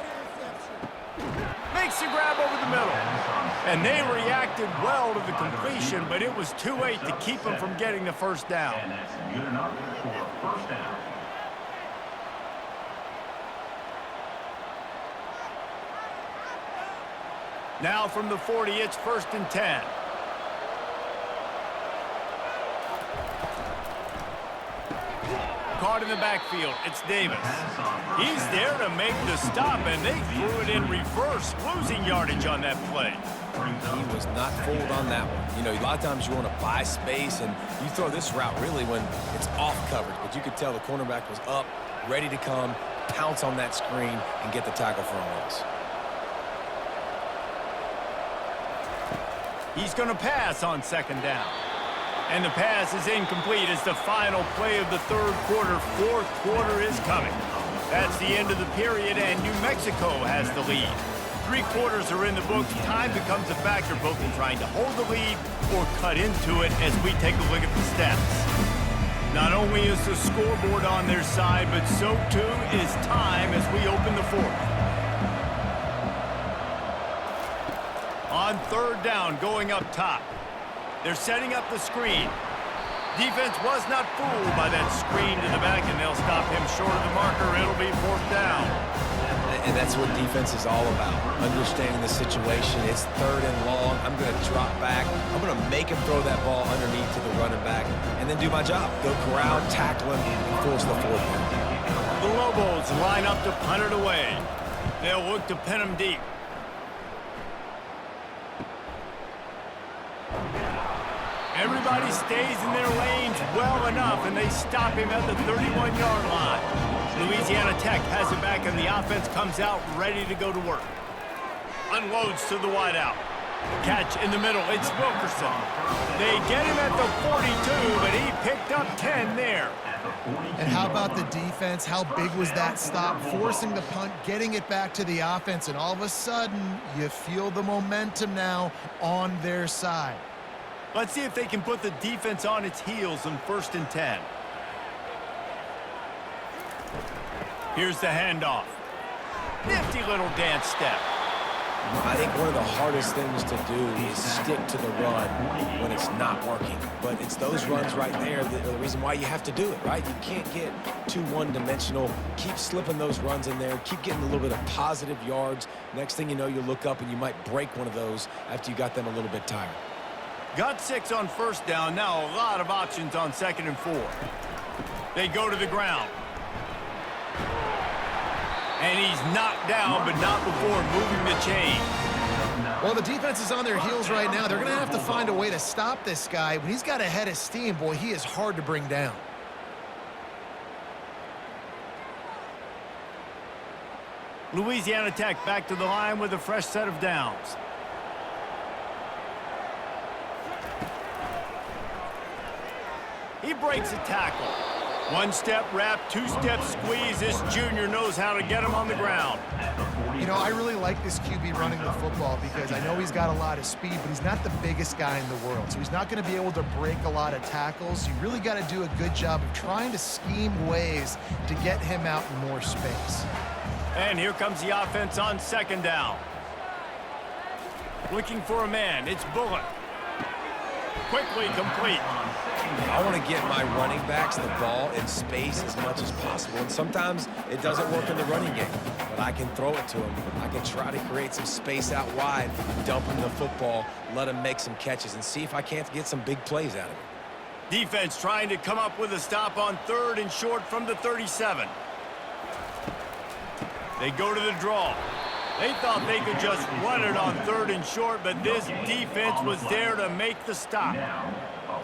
Makes the grab over the middle. And they reacted well to the completion, but it was too late to keep them from getting the 1st down. And that's good enough for 1st down. Now from the 40, it's 1st and 10. Caught in the backfield, it's Davis. He's there to make the stop, and they threw it in reverse, losing yardage on that play. He was not fooled on that one. You know, a lot of times you want to buy space, and you throw this route really when it's off coverage. But you could tell the cornerback was up, ready to come, pounce on that screen, and get the tackle for a loss. He's going to pass on 2nd down. And the pass is incomplete as the final play of the 3rd quarter. 4th quarter is coming. That's the end of the period, and New Mexico has the lead. 3 quarters are in the books. Time becomes a factor both in trying to hold the lead or cut into it as we take a look at the stats. Not only is the scoreboard on their side, but so too is time as we open the 4th. On 3rd down, going up top. They're setting up the screen. Defense was not fooled by that screen to the back, and they'll stop him short of the marker. It'll be 4th down. And that's what defense is all about, understanding the situation. It's 3rd and long. I'm going to drop back. I'm going to make him throw that ball underneath to the running back and then do my job. Go corral, tackle him, and force the 4th down. The Lobos line up to punt it away. They'll look to pin him deep. Everybody stays in their lanes well enough, and they stop him at the 31-yard line. Louisiana Tech has it back, and the offense comes out ready to go to work. Unloads to the wideout. Catch in the middle. It's Wilkerson. They get him at the 42, but he picked up 10 there. And how about the defense? How big was that stop? Forcing the punt, getting it back to the offense, and all of a sudden, you feel the momentum now on their side. Let's see if they can put the defense on its heels on 1st and 10. Here's the handoff. Nifty little dance step. I think one of the hardest things to do is stick to the run when it's not working. But it's those runs right there that are the reason why you have to do it, right? You can't get too one-dimensional. Keep slipping those runs in there. Keep getting a little bit of positive yards. Next thing you know, you look up and you might break one of those after you got them a little bit tired. Got 6 on first down. Now a lot of options on 2nd and 4. They go to the ground. And he's knocked down, but not before moving the chain. Well, the defense is on their heels right now. They're going to have to find a way to stop this guy. When he's got a head of steam, boy, he is hard to bring down. Louisiana Tech back to the line with a fresh set of downs. He breaks a tackle. 1-step wrap, 2-step squeeze. This junior knows how to get him on the ground. You know, I really like this QB running the football because I know he's got a lot of speed, but he's not the biggest guy in the world. So he's not going to be able to break a lot of tackles. You really got to do a good job of trying to scheme ways to get him out in more space. And here comes the offense on 2nd down. Looking for a man. It's Bullock. Quickly complete. I want to get my running backs the ball in space as much as possible. And sometimes it doesn't work in the running game, but I can throw it to him. I can try to create some space out wide, dump him the football, let him make some catches, and see if I can't get some big plays out of him. Defense trying to come up with a stop on 3rd and short from the 37. They go to the draw. They thought they could just run it on 3rd and short, but this defense was there to make the stop.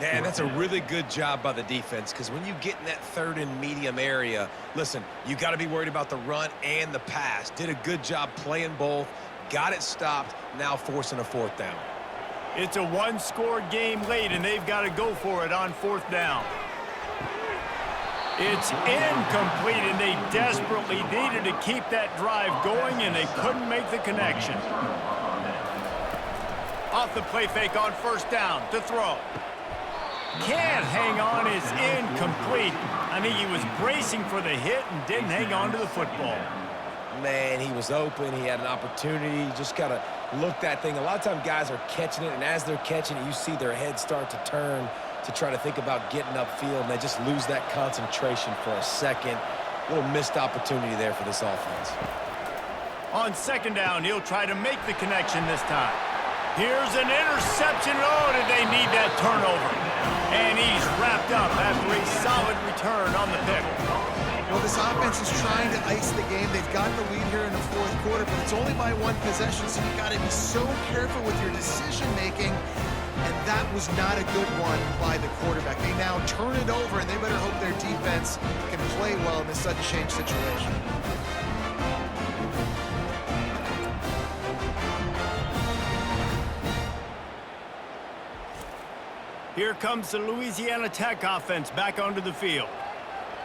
Yeah, that's a really good job by the defense, because when you get in that 3rd and medium area, listen, you got to be worried about the run and the pass. Did a good job playing both, got it stopped, now forcing a 4th down. It's a 1-score game late, and they've got to go for it on 4th down. It's incomplete, and they desperately needed to keep that drive going, and they couldn't make the connection. Off the play fake on 1st down to throw. Can't hang on, is incomplete. I think he was bracing for the hit and didn't hang on to the football. Man, he was open. He had an opportunity. You just got to look that thing. A lot of times guys are catching it, and as they're catching it, you see their head start to turn to try to think about getting upfield, and they just lose that concentration for a second. A little missed opportunity there for this offense. On 2nd down, he'll try to make the connection this time. Here's an interception. Oh, did they need that turnover? And he's wrapped up after a solid return on the pick. Well, this offense is trying to ice the game. They've got the lead here in the 4th quarter, but it's only by 1 possession, so you've got to be so careful with your decision-making. And that was not a good one by the quarterback. They now turn it over, and they better hope their defense can play well in this sudden change situation. Here comes the Louisiana Tech offense back onto the field.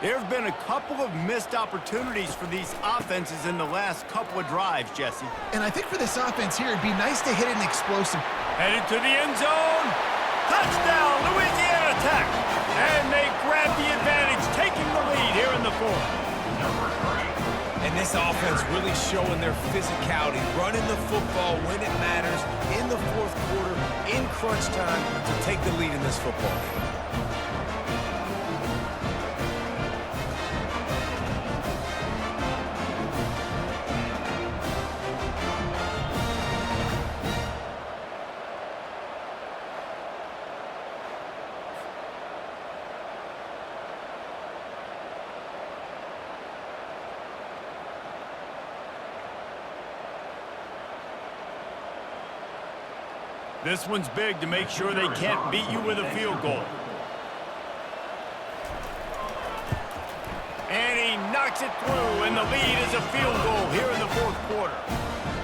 There have been a couple of missed opportunities for these offenses in the last couple of drives, Jesse. And I think for this offense here, it'd be nice to hit an explosive. Headed to the end zone. Touchdown, Louisiana Tech. And they grab the advantage, taking the lead here in the 4th. And this offense really showing their physicality, running the football when it matters, in the 4th quarter, in crunch time, to take the lead in this football game. This one's big to make sure they can't beat you with a field goal. And he knocks it through, and the lead is a field goal here in the 4th quarter.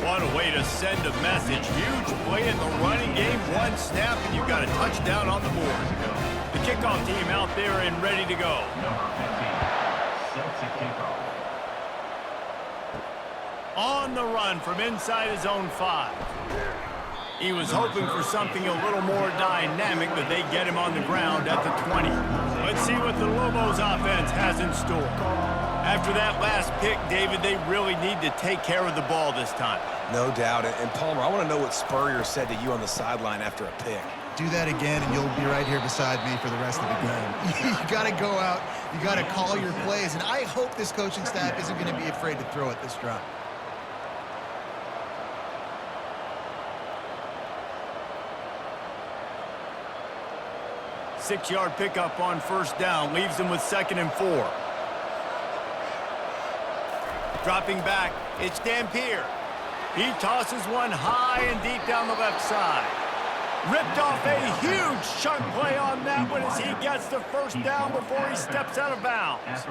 What a way to send a message. Huge play in the running game. 1 snap, and you've got a touchdown on the board. The kickoff team out there and ready to go. Set to kickoff. On the run from inside his own 5. He was hoping for something a little more dynamic, but they get him on the ground at the 20. Let's see what the Lobos offense has in store. After that last pick, David, they really need to take care of the ball this time. No doubt. And Palmer, I want to know what Spurrier said to you on the sideline after a pick. Do that again, and you'll be right here beside me for the rest of the game. You got to go out. You got to call your plays, and I hope this coaching staff isn't going to be afraid to throw it this drive. Six-yard pickup on first down leaves them with 2nd and 4. Dropping back, it's Dampier. He tosses one high and deep down the left side. Ripped off a huge chunk play on that one as he gets the first down before he steps out of bounds.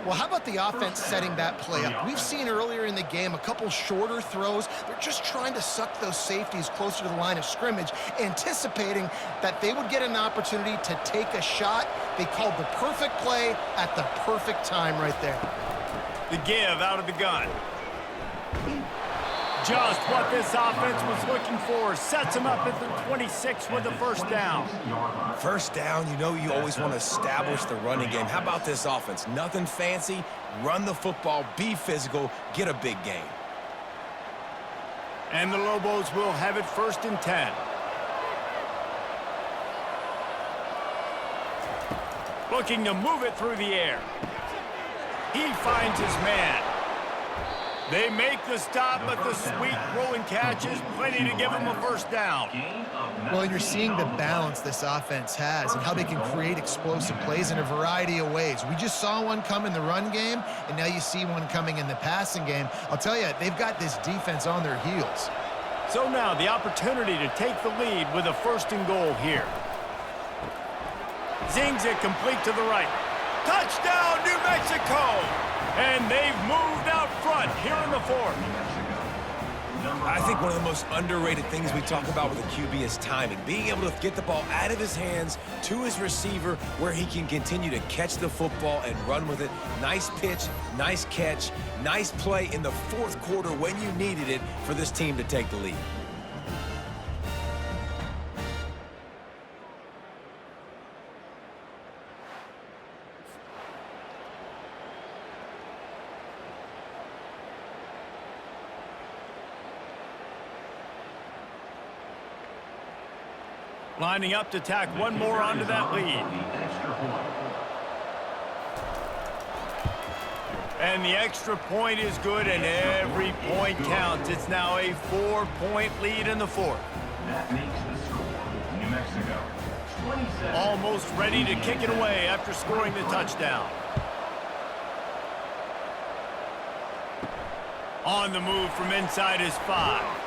Well, how about the offense setting that play up? We've seen earlier in the game a couple shorter throws. They're just trying to suck those safeties closer to the line of scrimmage, anticipating that they would get an opportunity to take a shot. They called the perfect play at the perfect time right there. The give out of the gun. Just what this offense was looking for. Sets him up at the 26 with the first down. First down, you know you always want to establish the running game. How about this offense? Nothing fancy. Run the football, be physical, get a big gain. And the Lobos will have it 1st and 10. Looking to move it through the air. He finds his man. They make the stop, but the sweet rolling catch is plenty to give him a first down. Well, you're seeing the balance this offense has and how they can create explosive plays in a variety of ways. We just saw one come in the run game, and now you see one coming in the passing game. I'll tell you, they've got this defense on their heels. So now the opportunity to take the lead with a 1st and goal here. Zings it complete to the right. Touchdown, New Mexico! And they've moved out front here in the 4th. I think one of the most underrated things we talk about with a QB is timing. Being able to get the ball out of his hands to his receiver where he can continue to catch the football and run with it. Nice pitch, nice catch, nice play in the 4th quarter when you needed it for this team to take the lead. Lining up to tack one more onto that lead. And the extra point is good, and every point counts. It's now a 4-point lead in the 4th. That makes the score New Mexico 27. Almost ready to kick it away after scoring the touchdown. On the move from inside his 5.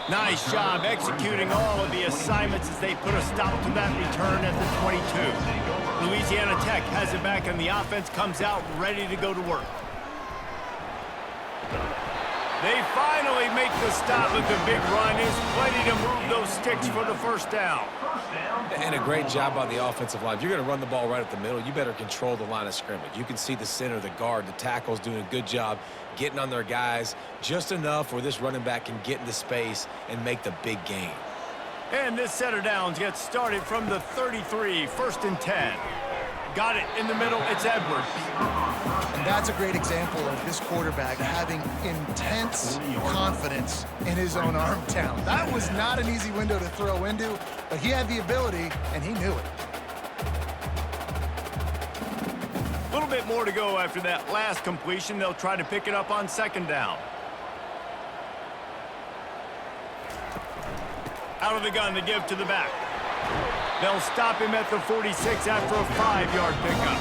Nice job executing all of the assignments as they put a stop to that return at the 22. Louisiana Tech has it back, and the offense comes out ready to go to work. They finally make the stop with the big run. Is plenty to move those sticks for the first down. And a great job by the offensive line. If you're going to run the ball right at the middle, you better control the line of scrimmage. You can see the center, the guard, the tackles doing a good job getting on their guys just enough where this running back can get into space and make the big gain. And this set of downs gets started from the 33, 1st and 10. Got it in the middle, it's Edwards. And that's a great example of this quarterback having intense confidence in his own arm talent. That was not an easy window to throw into, but he had the ability, and he knew it. A little bit more to go after that last completion. They'll try to pick it up on 2nd down. Out of the gun to give to the back. They'll stop him at the 46 after a 5-yard pickup.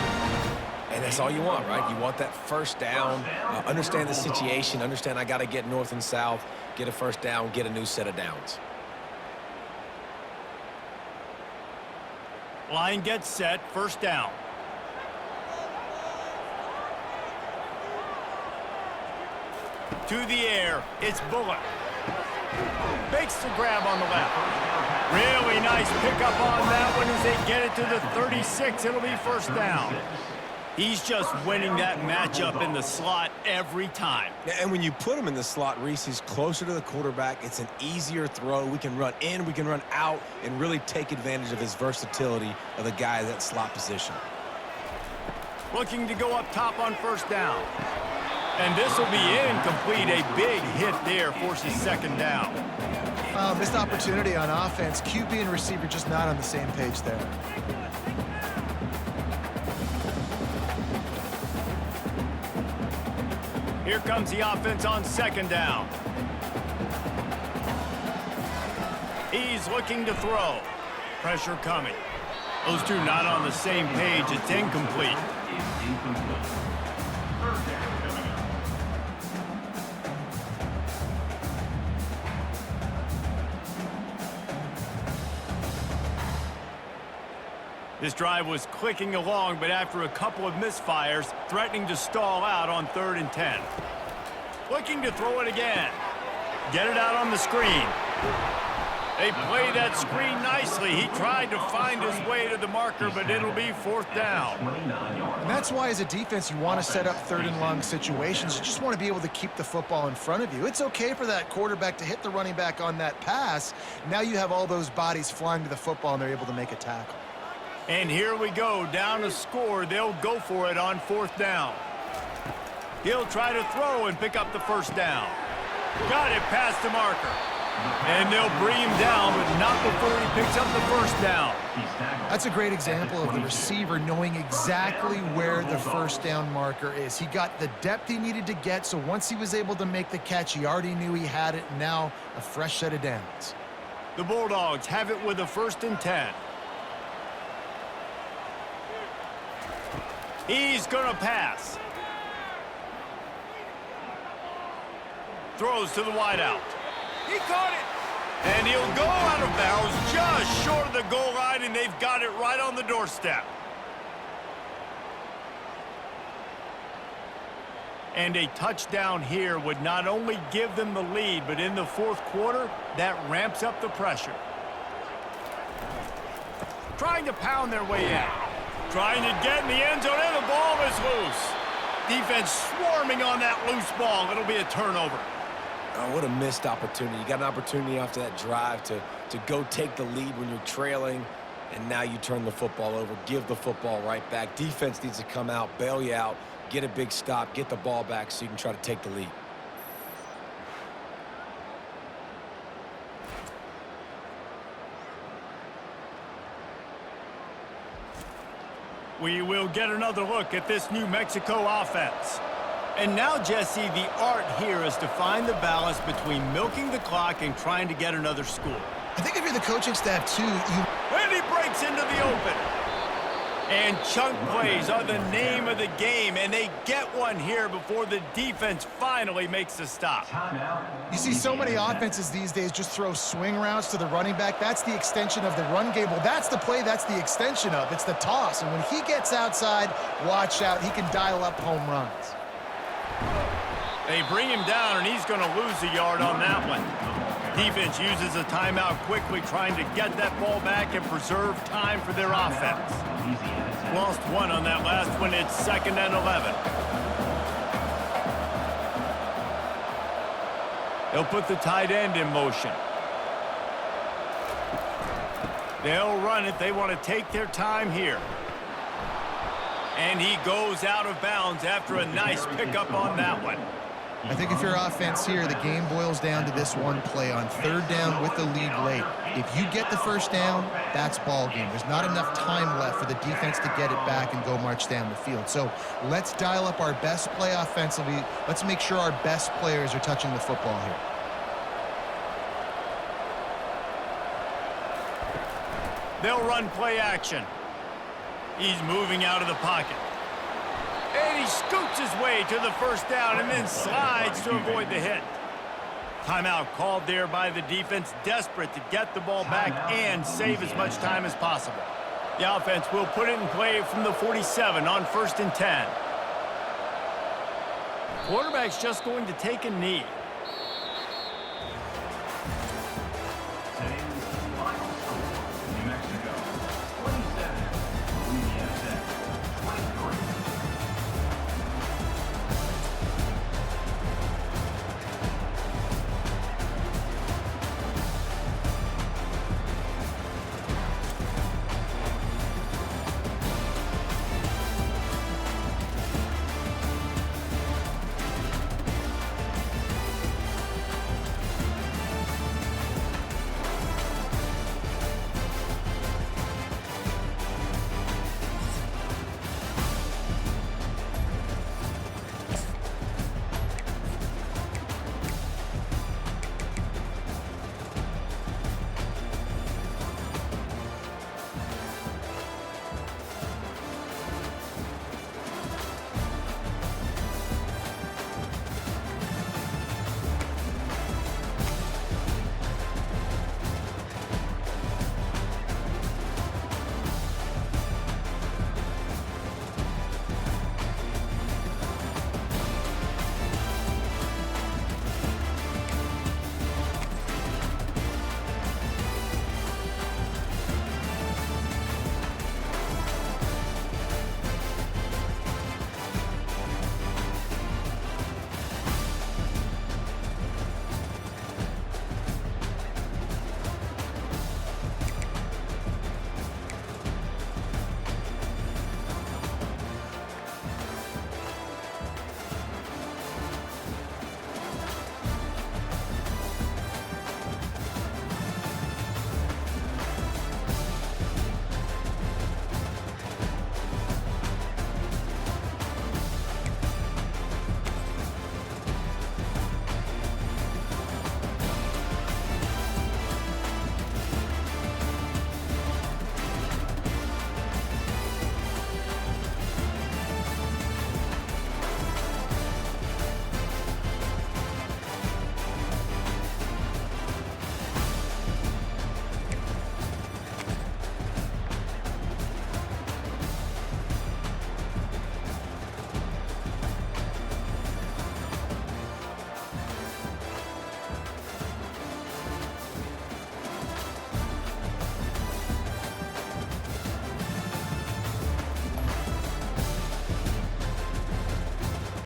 And that's all you want, right? You want that first down, understand the situation, understand I got to get north and south, get a first down, get a new set of downs. Line gets set, 1st down. To the air, it's Bullock. Makes the grab on the left. Really nice pickup on that one as they get it to the 36. It'll be 1st down. He's just winning that matchup in the slot every time. And when you put him in the slot, Reese, he's closer to the quarterback. It's an easier throw. We can run in, we can run out, and really take advantage of his versatility of the guy in that slot position. looking to go up top on first down. And this will be incomplete. A big hit there forces second down. Missed opportunity on offense. QB and receiver just not on the same page there. Here comes the offense on second down. He's looking to throw. Pressure coming. Those two not on the same page. It's incomplete. Is incomplete. Third down coming up. This drive was clicking along, but after a couple of misfires, threatening to stall out on 3rd and 10. Looking to throw it again. Get it out on the screen. They play that screen nicely. He tried to find his way to the marker, but it'll be 4th down. And that's why, as a defense, you want to set up 3rd and long situations. You just want to be able to keep the football in front of you. It's okay for that quarterback to hit the running back on that pass. Now you have all those bodies flying to the football, and they're able to make a tackle. And here we go, down a score. They'll go for it on 4th down. He'll try to throw and pick up the first down. Got it past the marker. And they'll bring him down, but not before he picks up the first down. That's a great example of the receiver knowing exactly where the first down marker is. He got the depth he needed to get, so once he was able to make the catch, he already knew he had it. Now a fresh set of downs. The Bulldogs have it with a 1st and 10. He's going to pass. Throws to the wideout. He caught it. And he'll go out of bounds just short of the goal line, and they've got it right on the doorstep. And a touchdown here would not only give them the lead, but in the 4th quarter, that ramps up the pressure. Trying to pound their way in. Trying to get in the end zone, and the ball is loose. Defense swarming on that loose ball. It'll be a turnover. Oh, what a missed opportunity. You got an opportunity after that drive to go take the lead when you're trailing, and now you turn the football over, give the football right back. Defense needs to come out, bail you out, get a big stop, get the ball back so you can try to take the lead. We will get another look at this New Mexico offense. And now, Jesse, the art here is to find the balance between milking the clock and trying to get another score. I think if you're the coaching staff, too, And he breaks into the open. And chunk plays are the name of the game, and they get one here before the defense finally makes the stop. You see so many offenses these days just throw swing routes to the running back. That's the extension of the run game. Well, that's the play that's the extension of. It's the toss. And when he gets outside, watch out. He can dial up home runs. They bring him down, and he's going to lose a yard on that one. Defense uses a timeout quickly, trying to get that ball back and preserve time for their offense. Lost one on that last one. It's 2nd and 11. They'll put the tight end in motion. They'll run it. They want to take their time here. And he goes out of bounds after a nice pickup on that one. I think if you're offense here, the game boils down to this one play on 3rd down with the lead late. If you get the first down, that's ball game. There's not enough time left for the defense to get it back and go march down the field. So let's dial up our best play offensively. Let's make sure our best players are touching the football here. They'll run play action. He's moving out of the pocket. And he scoots his way to the first down and then slides to avoid the hit. Timeout called there by the defense, desperate to get the ball back and save as much time as possible. The offense will put it in play from the 47 on 1st and 10. Quarterback's just going to take a knee.